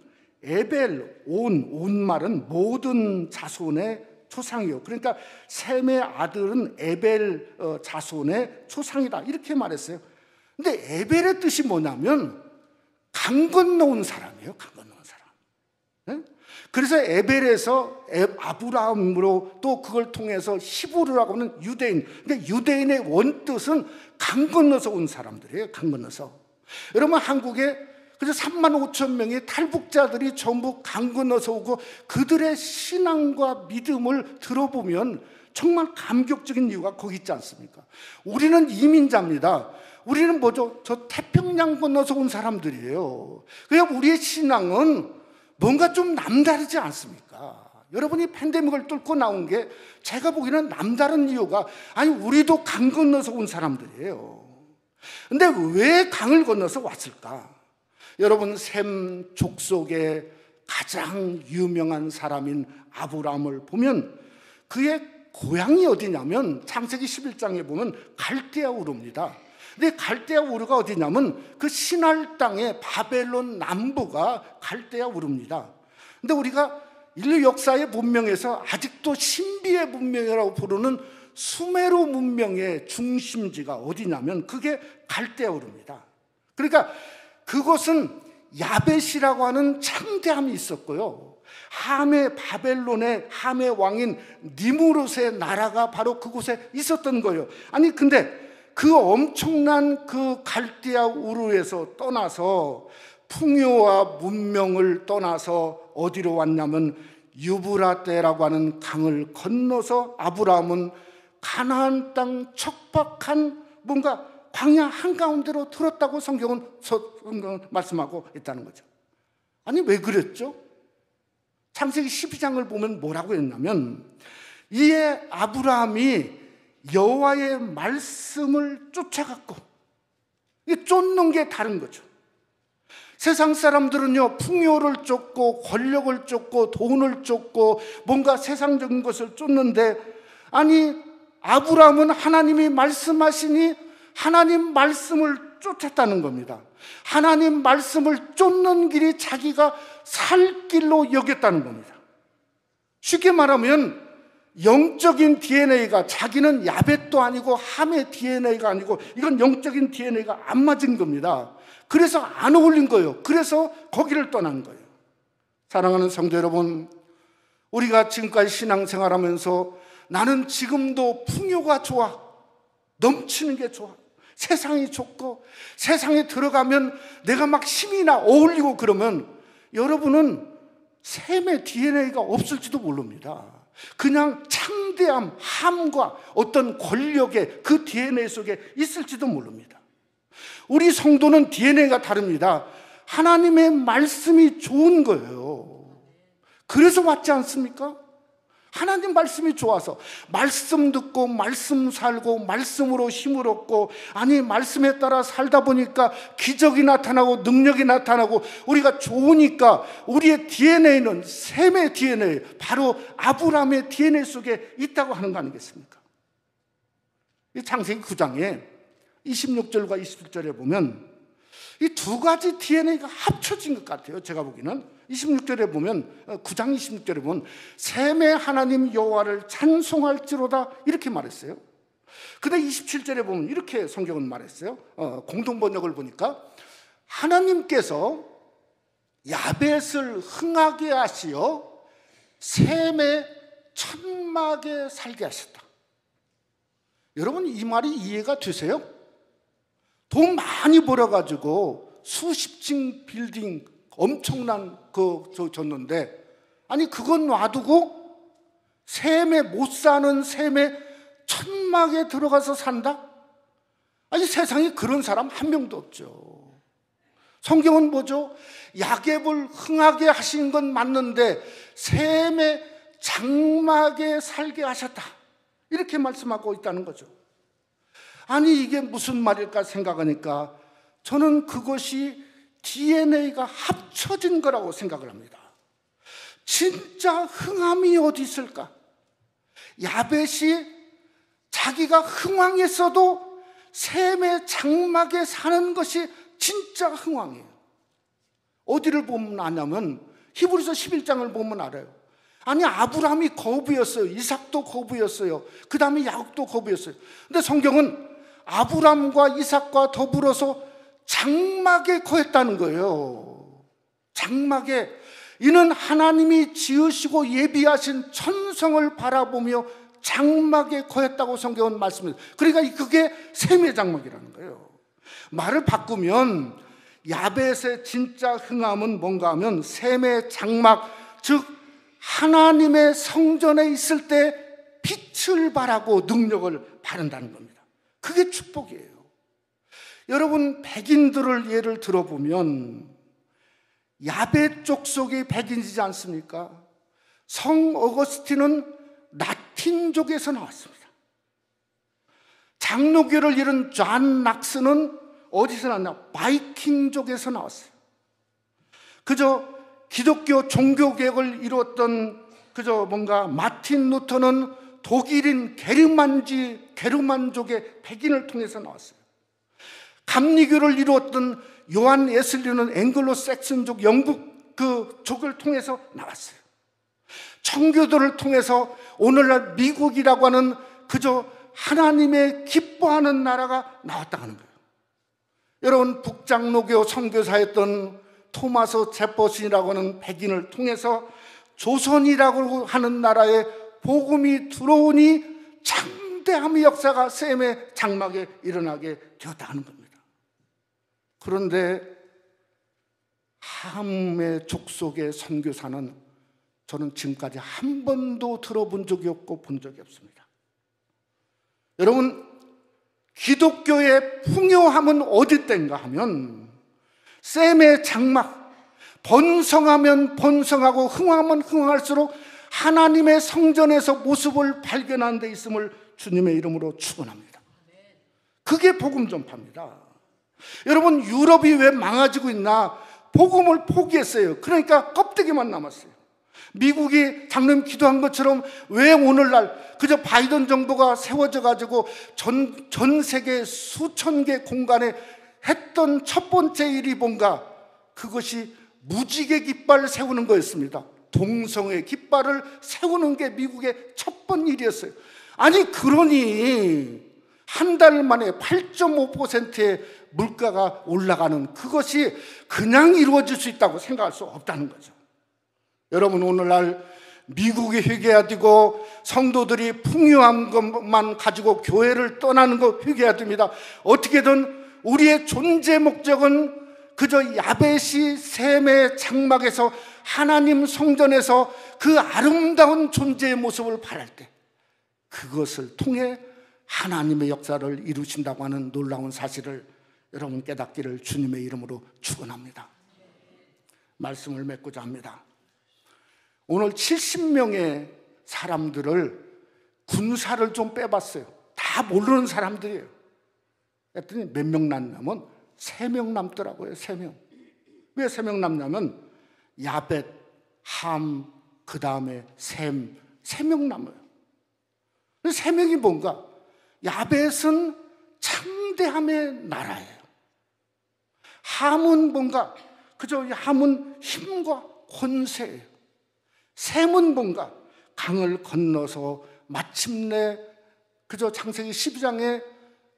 에벨, 온 말은 모든 자손의 초상이요. 그러니까 셈의 아들은 에벨 자손의 초상이다. 이렇게 말했어요. 근데 에벨의 뜻이 뭐냐면 강 건너온 사람이에요. 강 건너온 사람. 네? 그래서 에벨에서 아브라함으로 또 그걸 통해서 히브리라고 하는 유대인. 그러니까 유대인의 원뜻은 강 건너서 온 사람들이에요. 강 건너서. 여러분 한국에 그래서 3만 5천 명의 탈북자들이 전부 강 건너서 오고 그들의 신앙과 믿음을 들어보면 정말 감격적인 이유가 거기 있지 않습니까? 우리는 이민자입니다. 우리는 뭐죠? 저 태평양 건너서 온 사람들이에요. 그냥 우리의 신앙은 뭔가 좀 남다르지 않습니까? 여러분이 팬데믹을 뚫고 나온 게 제가 보기에는 남다른 이유가 아니 우리도 강 건너서 온 사람들이에요. 근데 왜 강을 건너서 왔을까? 여러분 셈 족속의 가장 유명한 사람인 아브라함을 보면 그의 고향이 어디냐면 창세기 11장에 보면 갈대아 우르입니다. 근데 갈대아 우르가 어디냐면 그 시날 땅의 바벨론 남부가 갈대아 우르입니다. 근데 우리가 인류 역사의 문명에서 아직도 신비의 문명이라고 부르는 수메르 문명의 중심지가 어디냐면 그게 갈대아 우르입니다. 그러니까 그것은 야벳이라고 하는 창대함이 있었고요. 함의 바벨론의 함의 왕인 니무롯의 나라가 바로 그곳에 있었던 거예요. 아니 근데 그 엄청난 그 갈대아 우르에서 떠나서 풍요와 문명을 떠나서 어디로 왔냐면 유브라데라고 하는 강을 건너서 아브라함은 가나안 땅 척박한 뭔가 광야 한가운데로 들었다고 성경은 말씀하고 있다는 거죠. 아니 왜 그랬죠? 창세기 12장을 보면 뭐라고 했냐면 이에 아브라함이 여호와의 말씀을 쫓아갔고 이게 쫓는 게 다른 거죠. 세상 사람들은요 풍요를 쫓고 권력을 쫓고 돈을 쫓고 뭔가 세상적인 것을 쫓는데 아니 아브라함은 하나님이 말씀하시니 하나님 말씀을 쫓았다는 겁니다. 하나님 말씀을 쫓는 길이 자기가 살 길로 여겼다는 겁니다. 쉽게 말하면 영적인 DNA가 자기는 야벳도 아니고 함의 DNA가 아니고 이건 영적인 DNA가 안 맞은 겁니다. 그래서 안 어울린 거예요. 그래서 거기를 떠난 거예요. 사랑하는 성도 여러분, 우리가 지금까지 신앙생활하면서 나는 지금도 풍요가 좋아, 넘치는 게 좋아, 세상이 좋고 세상에 들어가면 내가 막 힘이 나 어울리고 그러면 여러분은 셈의 DNA가 없을지도 모릅니다. 그냥 창대함, 함과 어떤 권력의 그 DNA 속에 있을지도 모릅니다. 우리 성도는 DNA가 다릅니다. 하나님의 말씀이 좋은 거예요. 그래서 왔지 않습니까? 하나님 말씀이 좋아서 말씀 듣고 말씀 살고 말씀으로 힘을 얻고 아니 말씀에 따라 살다 보니까 기적이 나타나고 능력이 나타나고 우리가 좋으니까 우리의 DNA는 셈의 DNA 바로 아브라함의 DNA 속에 있다고 하는 거 아니겠습니까? 이 창세기 9장에 26절과 27절에 보면 이 두 가지 DNA가 합쳐진 것 같아요. 제가 보기에는 26절에 보면 9장 26절에 보면 셈의 하나님 여호와를 찬송할지로다 이렇게 말했어요. 근데 27절에 보면 이렇게 성경은 말했어요. 공동 번역을 보니까 하나님께서 야벳을 흥하게 하시어 셈의 천막에 살게 하셨다. 여러분, 이 말이 이해가 되세요? 돈 많이 벌어가지고 수십 층 빌딩 엄청난 줬는데, 아니 그건 놔두고 셈에 못 사는 셈의 천막에 들어가서 산다? 아니 세상에 그런 사람 한 명도 없죠. 성경은 뭐죠? 야곱을 흥하게 하신 건 맞는데 셈의 장막에 살게 하셨다, 이렇게 말씀하고 있다는 거죠. 아니 이게 무슨 말일까 생각하니까 저는 그것이 DNA가 합쳐진 거라고 생각을 합니다. 진짜 흥함이 어디 있을까? 야벳이 자기가 흥왕했어도 셈의 장막에 사는 것이 진짜 흥왕이에요. 어디를 보면 아냐면 히브리서 11장을 보면 알아요. 아니 아브라함이 거부였어요. 이삭도 거부였어요. 그 다음에 야곱도 거부였어요. 근데 성경은 아브라함과 이삭과 더불어서 장막에 거했다는 거예요. 장막에. 이는 하나님이 지으시고 예비하신 천성을 바라보며 장막에 거했다고 성경은 말씀해요. 그러니까 그게 셈의 장막이라는 거예요. 말을 바꾸면 야벳의 진짜 흥함은 뭔가 하면 셈의 장막, 즉 하나님의 성전에 있을 때 빛을 발하고 능력을 바른다는 겁니다. 그게 축복이에요. 여러분, 백인들을 예를 들어보면 야벳 족속이 백인이지 않습니까? 성 어거스틴은 라틴족에서 나왔습니다. 장로교를 이룬 존 낙스는 어디서 나왔냐? 바이킹족에서 나왔어요. 그저 기독교 종교개혁을 이루었던 마틴 루터는 독일인 게르만족의 백인을 통해서 나왔어요. 감리교를 이루었던 요한 웨슬리는 앵글로색슨족 영국 그 족을 통해서 나왔어요. 청교도를 통해서 오늘날 미국이라고 하는 그저 하나님의 기뻐하는 나라가 나왔다는 거예요. 여러분, 북장로교 선교사였던 토마스 제퍼슨이라고 하는 백인을 통해서 조선이라고 하는 나라에 복음이 들어오니 장대함의 역사가 셈의 장막에 일어나게 되었다 하는 겁니다. 그런데 함의 족속의 선교사는 저는 지금까지 한 번도 들어본 적이 없고 본 적이 없습니다. 여러분, 기독교의 풍요함은 어디 땐가 하면 셈의 장막, 번성하면 번성하고 흥하면 흥할수록 하나님의 성전에서 모습을 발견하는 데 있음을 주님의 이름으로 축원합니다. 그게 복음 전파입니다. 여러분, 유럽이 왜 망가지고 있나? 복음을 포기했어요. 그러니까 껍데기만 남았어요. 미국이 장로님 기도한 것처럼 왜 오늘날 그저 바이든 정부가 세워져 가지고 전 세계 수천 개 공간에 했던 첫 번째 일이 뭔가? 그것이 무지개 깃발을 세우는 거였습니다. 동성애 깃발을 세우는 게 미국의 첫 번째 일이었어요. 아니 그러니 한 달 만에 8.5%의 물가가 올라가는 그것이 그냥 이루어질 수 있다고 생각할 수 없다는 거죠. 여러분, 오늘날 미국이 회개해야 되고 성도들이 풍요한 것만 가지고 교회를 떠나는 거 회개해야 됩니다. 어떻게든 우리의 존재 목적은 그저 야벳이 셈의 장막에서 하나님 성전에서 그 아름다운 존재의 모습을 바랄 때 그것을 통해 하나님의 역사를 이루신다고 하는 놀라운 사실을 여러분 깨닫기를 주님의 이름으로 축원합니다. 말씀을 맺고자 합니다. 오늘 70명의 사람들을 군사를 좀 빼봤어요. 다 모르는 사람들이에요. 그랬더니 몇 명 남냐면 3명 남더라고요. 3명. 왜 3명 남냐면 야벳, 함, 그 다음에 셈, 3명 남아요. 3명이 뭔가? 야벳은 창대함의 나라예요. 함은 뭔가 그저 함은 힘과 권세예요. 셈은 뭔가 강을 건너서 마침내 그저 창세기 12장에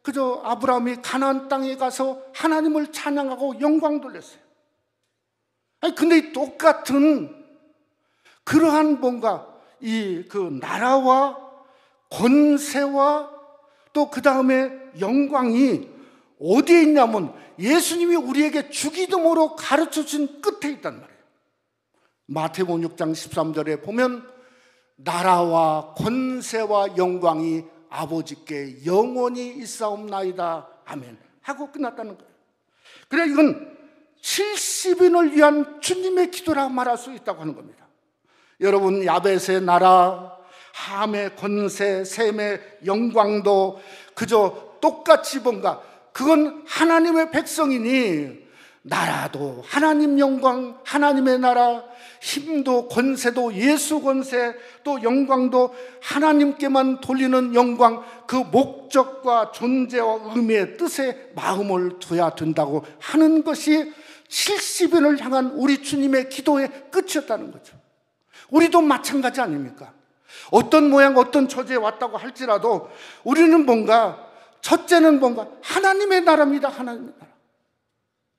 그저 아브라함이 가나안 땅에 가서 하나님을 찬양하고 영광 돌렸어요. 아니 근데 이 똑같은 그러한 뭔가 이 그 나라와 권세와 또 그 다음에 영광이 어디에 있냐면 예수님이 우리에게 주기도모로 가르쳐 준 끝에 있단 말이에요. 마태복음 6장 13절에 보면 나라와 권세와 영광이 아버지께 영원히 있사옵나이다 아멘 하고 끝났다는 거예요. 그래 이건 70인을 위한 주님의 기도라 말할 수 있다고 하는 겁니다. 여러분 야벳의 나라, 함의 권세, 셈의 영광도 그저 똑같이 뭔가 그건 하나님의 백성이니 나라도 하나님 영광, 하나님의 나라, 힘도 권세도 예수 권세, 또 영광도 하나님께만 돌리는 영광, 그 목적과 존재와 의미의 뜻에 마음을 둬야 된다고 하는 것이 70인을 향한 우리 주님의 기도의 끝이었다는 거죠. 우리도 마찬가지 아닙니까? 어떤 모양 어떤 처지에 왔다고 할지라도 우리는 뭔가 첫째는 뭔가 하나님의 나라입니다. 하나님의 나라.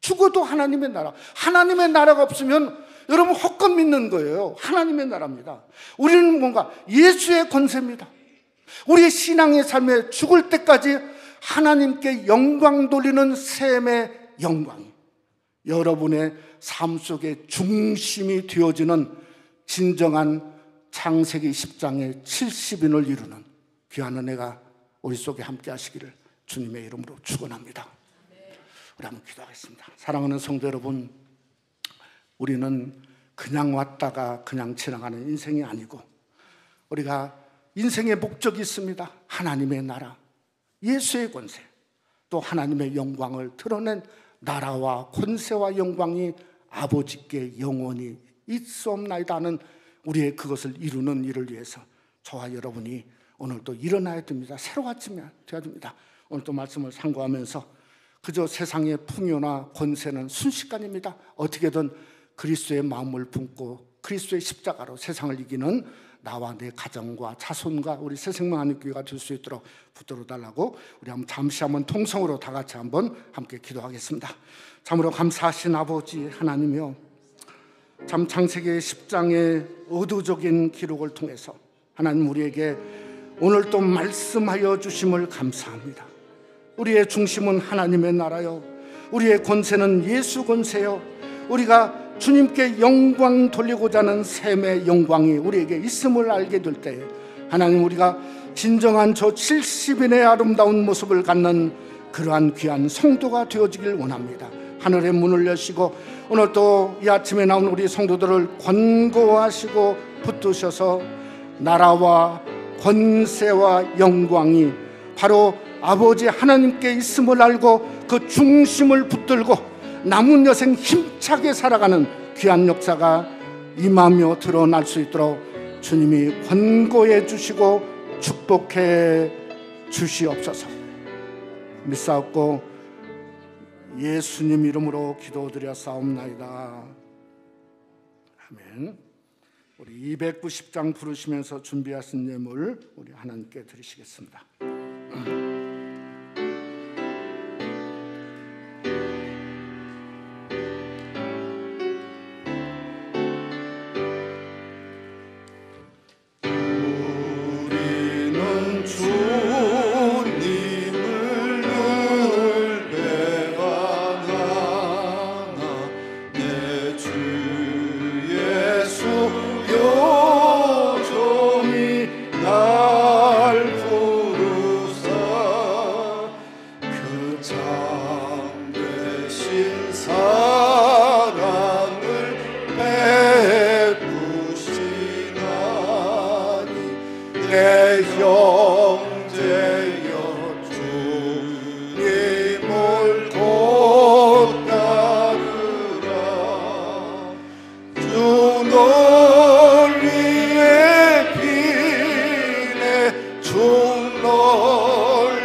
죽어도 하나님의 나라. 하나님의 나라가 없으면 여러분 헛것 믿는 거예요. 하나님의 나라입니다. 우리는 뭔가 예수의 권세입니다. 우리의 신앙의 삶에 죽을 때까지 하나님께 영광 돌리는 셈의 영광이 여러분의 삶 속에 중심이 되어지는 진정한 창세기 10장의 70인을 이루는 귀한 은혜가 우리 속에 함께 하시기를 주님의 이름으로 축원합니다. 우리 한번 기도하겠습니다. 사랑하는 성도 여러분, 우리는 그냥 왔다가 그냥 지나가는 인생이 아니고 우리가 인생의 목적이 있습니다. 하나님의 나라, 예수의 권세, 또 하나님의 영광을 드러낸 나라와 권세와 영광이 아버지께 영원히 있사옵나이다 하는 우리의 그것을 이루는 일을 위해서 저와 여러분이 오늘도 일어나야 됩니다. 새로 아침이 되어야 됩니다. 오늘도 말씀을 상고하면서 그저 세상의 풍요나 권세는 순식간입니다. 어떻게든 그리스도의 마음을 품고 그리스도의 십자가로 세상을 이기는 나와 내 가정과 자손과 우리 새생명하나님교회가 될 수 있도록 붙들어 달라고 우리 잠시 한번 통성으로 다 같이 한번 함께 기도하겠습니다. 참으로 감사하신 아버지 하나님이여, 참 창세기 10장의 의도적인 기록을 통해서 하나님 우리에게 오늘 또 말씀하여 주심을 감사합니다. 우리의 중심은 하나님의 나라요, 우리의 권세는 예수 권세요, 우리가 주님께 영광 돌리고자 하는 셈의 영광이 우리에게 있음을 알게 될 때에 하나님 우리가 진정한 저 70인의 아름다운 모습을 갖는 그러한 귀한 성도가 되어지길 원합니다. 하늘의 문을 여시고 오늘 또 이 아침에 나온 우리 성도들을 권고하시고 붙드셔서 나라와 권세와 영광이 바로 아버지 하나님께 있음을 알고 그 중심을 붙들고 남은 여생 힘차게 살아가는 귀한 역사가 임하며 드러날 수 있도록 주님이 권고해 주시고 축복해 주시옵소서. 믿사옵고 예수님 이름으로 기도드려 싸움나이다. 아멘. 우리 290장 부르시면서 준비하신 예물 우리 하나님께 드리시겠습니다. 주 널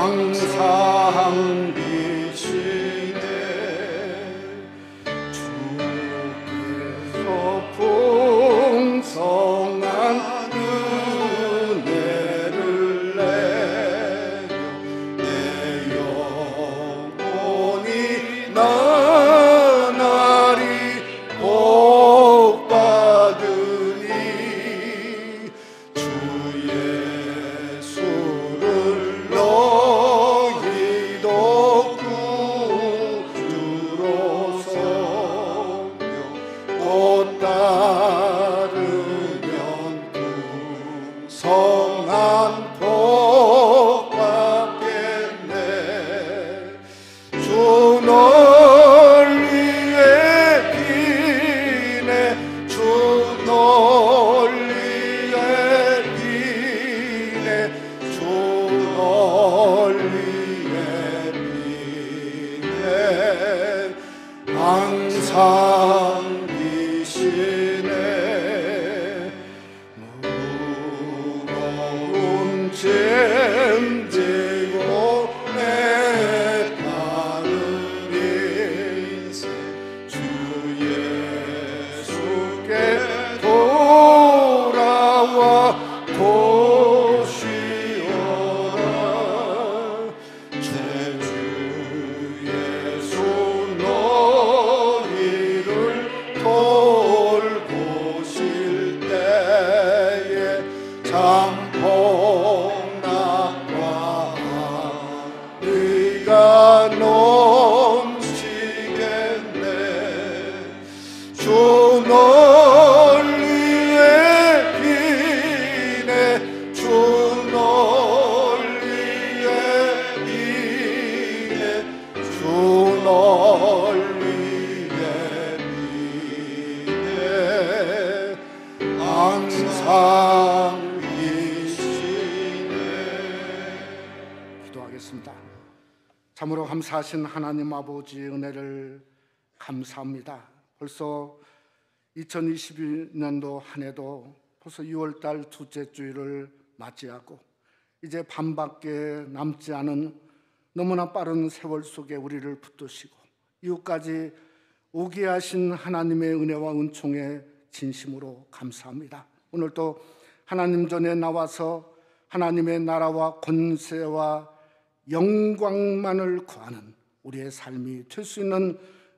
항상 계시네. 주께서 풍성한 은혜를 내려 내 영혼이 나날이 복받으니 주 예수를 너희도 구주로 섬겨 곧 따르면 풍성한 복 받겠네. 주 논리에 비네. 주 논리에 비네. 주 논리에 비네. 항상 계시네. 무거운 짐 지고 내 가는 인생 주 예수께 돌아와 보시오라. 제 주 예수 너희를 돌보실 때에 장폭락과 의가 넘치겠네. 주 논리에 비네. 주 논리에 비네. 주 논리에 비네. 항상 계시네. 기도하겠습니다. 참으로 감사하신 하나님 아버지의 은혜를 감사합니다. 벌써 2022년도 한 해도 벌써 6월달 둘째 주일을 맞이하고 이제 반밖에 남지 않은 너무나 빠른 세월 속에 우리를 붙드시고 이웃까지 오게 하신 하나님의 은혜와 은총에 진심으로 감사합니다. 오늘 또 하나님 전에 나와서 하나님의 나라와 권세와 영광만을 구하는 우리의 삶이 될 수 있는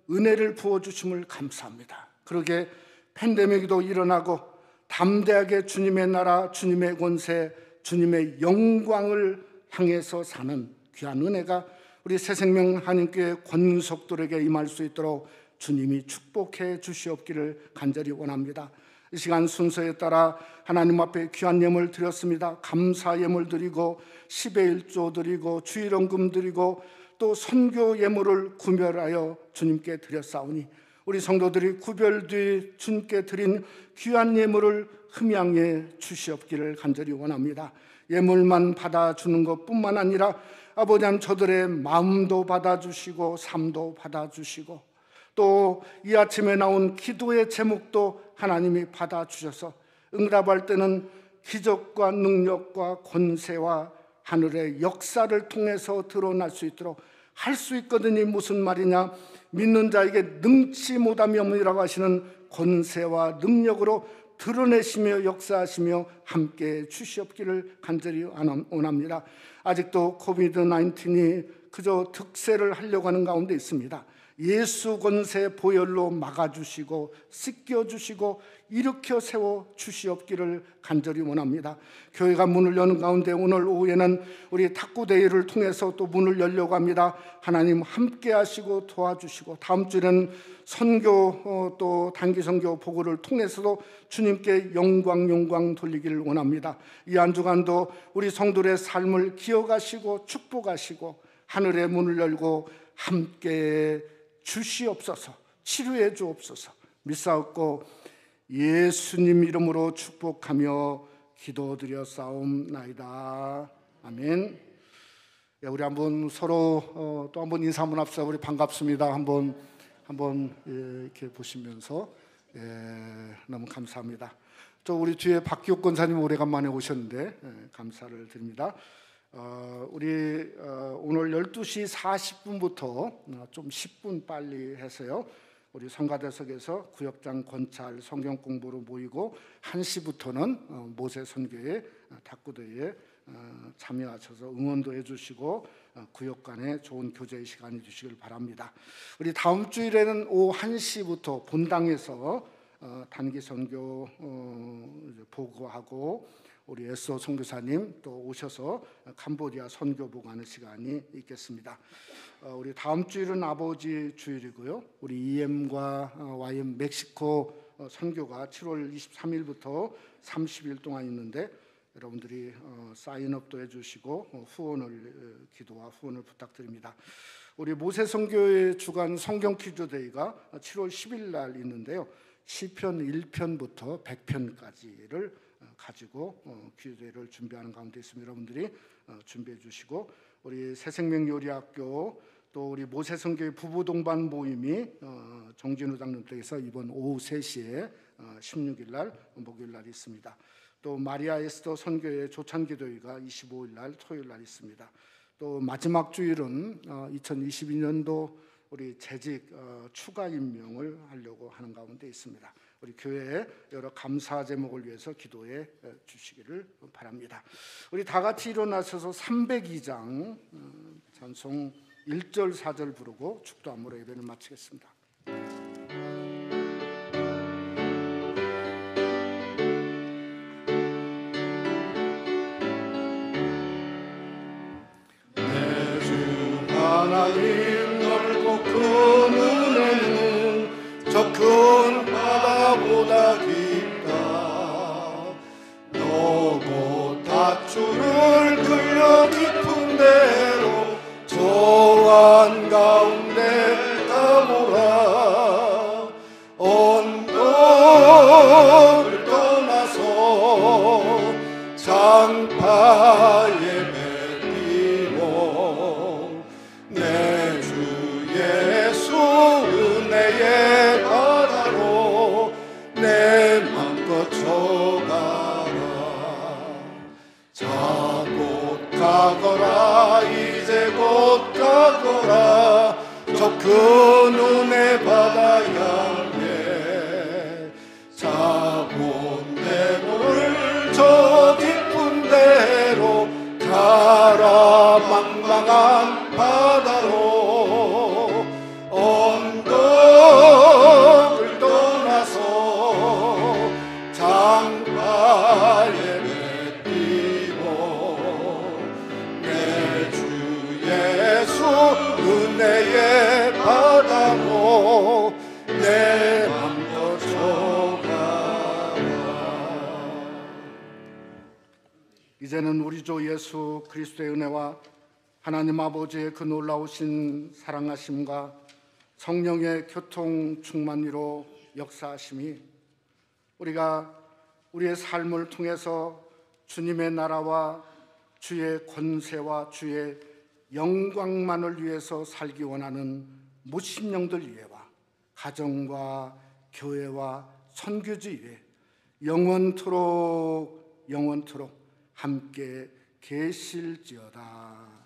은혜를 부어주심을 감사합니다. 그러게 팬데믹도 일어나고 담대하게 주님의 나라, 주님의 권세, 주님의 영광을 향해서 사는 귀한 은혜가 우리 새생명 한인교회 권속들에게 임할 수 있도록 주님이 축복해 주시옵기를 간절히 원합니다. 이 시간 순서에 따라 하나님 앞에 귀한 예물 드렸습니다. 감사 예물 드리고 10의 1조 드리고 주일원금 드리고 또 선교 예물을 구별하여 주님께 드렸사오니 우리 성도들이 구별뒤 주님께 드린 귀한 예물을 흠양해 주시옵기를 간절히 원합니다. 예물만 받아주는 것뿐만 아니라 아버지 하나님 저들의 마음도 받아주시고 삶도 받아주시고 또 이 아침에 나온 기도의 제목도 하나님이 받아주셔서 응답할 때는 기적과 능력과 권세와 하늘의 역사를 통해서 드러날 수 있도록 할 수 있거든요. 무슨 말이냐? 믿는 자에게 능치 못함이 없느니라고 하시는 권세와 능력으로 드러내시며 역사하시며 함께 주시옵기를 간절히 원합니다. 아직도 코비드-19이 그저 득세를 하려고 하는 가운데 있습니다. 예수 권세 보혈로 막아주시고 씻겨주시고 일으켜 세워 주시옵기를 간절히 원합니다. 교회가 문을 여는 가운데 오늘 오후에는 우리 탁구대회를 통해서 또 문을 열려고 합니다. 하나님 함께 하시고 도와주시고 다음 주에는 선교 또 단기 선교 보고를 통해서도 주님께 영광 돌리기를 원합니다. 이 한 주간도 우리 성도들의 삶을 기억하시고 축복하시고 하늘의 문을 열고 함께 주시옵소서. 치료해 주옵소서. 믿사옵고 예수님 이름으로 축복하며 기도드렸사옵나이다. 아멘. 우리 한번 서로 또 한번 인사 한번 합시다. 우리 반갑습니다. 한번 이렇게 보시면서 너무 감사합니다. 또 우리 뒤에 박기옥 권사님 오래간만에 오셨는데 감사를 드립니다. 우리 오늘 12시 40분부터 좀 10분 빨리 해서요. 우리 성가대석에서 구역장 권찰 성경 공부로 모이고 1시부터는 모세 선교회 탁구대회에 참여하셔서 응원도 해주시고 구역 간에 좋은 교제의 시간이 주시길 바랍니다. 우리 다음 주일에는 오후 1시부터 본당에서 단기 선교 보고하고 우리 에스더 선교사님 또 오셔서 캄보디아 선교 보고하는 시간이 있겠습니다. 우리 다음 주일은 아버지 주일이고요. 우리 EM과 YM 멕시코 선교가 7월 23일부터 30일 동안 있는데 여러분들이 사인업도 해주시고 기도와 후원을 부탁드립니다. 우리 모세 선교의 주간 성경 퀴즈 데이가 7월 10일 날 있는데요. 시편 1편부터 100편까지를 가지고 퀴즈를 준비하는 가운데 있습니다. 여러분들이 준비해 주시고 우리 새생명요리학교 또 우리 모세선교회 부부 동반 모임이 정진우 장로님 댁에서 이번 오후 3시에 16일 날 목요일 날 있습니다. 또 마리아 에스더 선교회 조찬기도회가 25일 날 토요일 날 있습니다. 또 마지막 주일은 2022년도 우리 재직 추가 임명을 하려고 하는 가운데 있습니다. 우리 교회의 여러 감사 제목을 위해서 기도해 주시기를 바랍니다. 우리 다 같이 일어나셔서 302장 찬송 1절 4절 부르고 축도 안무로 예배를 마치겠습니다. 내 주 하나님 넓고 큰 은혜는 저 큰 바다보다 깊다. 너고 닷줄을 끌려 깊은 데로 저 가운데 가보라. 언덕을 떠나서 장파에 맺히고 내 주 예수 은혜의 바다로 내 맘껏 쳐가라. 자 곧 가거라. 이제 곧 가거라. 저 큰 은혜 바다 향해 자본 대물 저 깊은 데로 가라. 망망한 바다로 언덕을 떠나서 장파에 예수 은혜의 바다로 내 맘껏 쳐가라. 이제는 우리 주 예수 그리스도의 은혜와 하나님 아버지의 그 놀라우신 사랑하심과 성령의 교통 충만히로 역사하심이 우리가 우리의 삶을 통해서 주님의 나라와 주의 권세와 주의 영광만을 위해서 살기 원하는 무심령들 위해와 가정과 교회와 선교지 위해 영원토록 함께 계실지어다.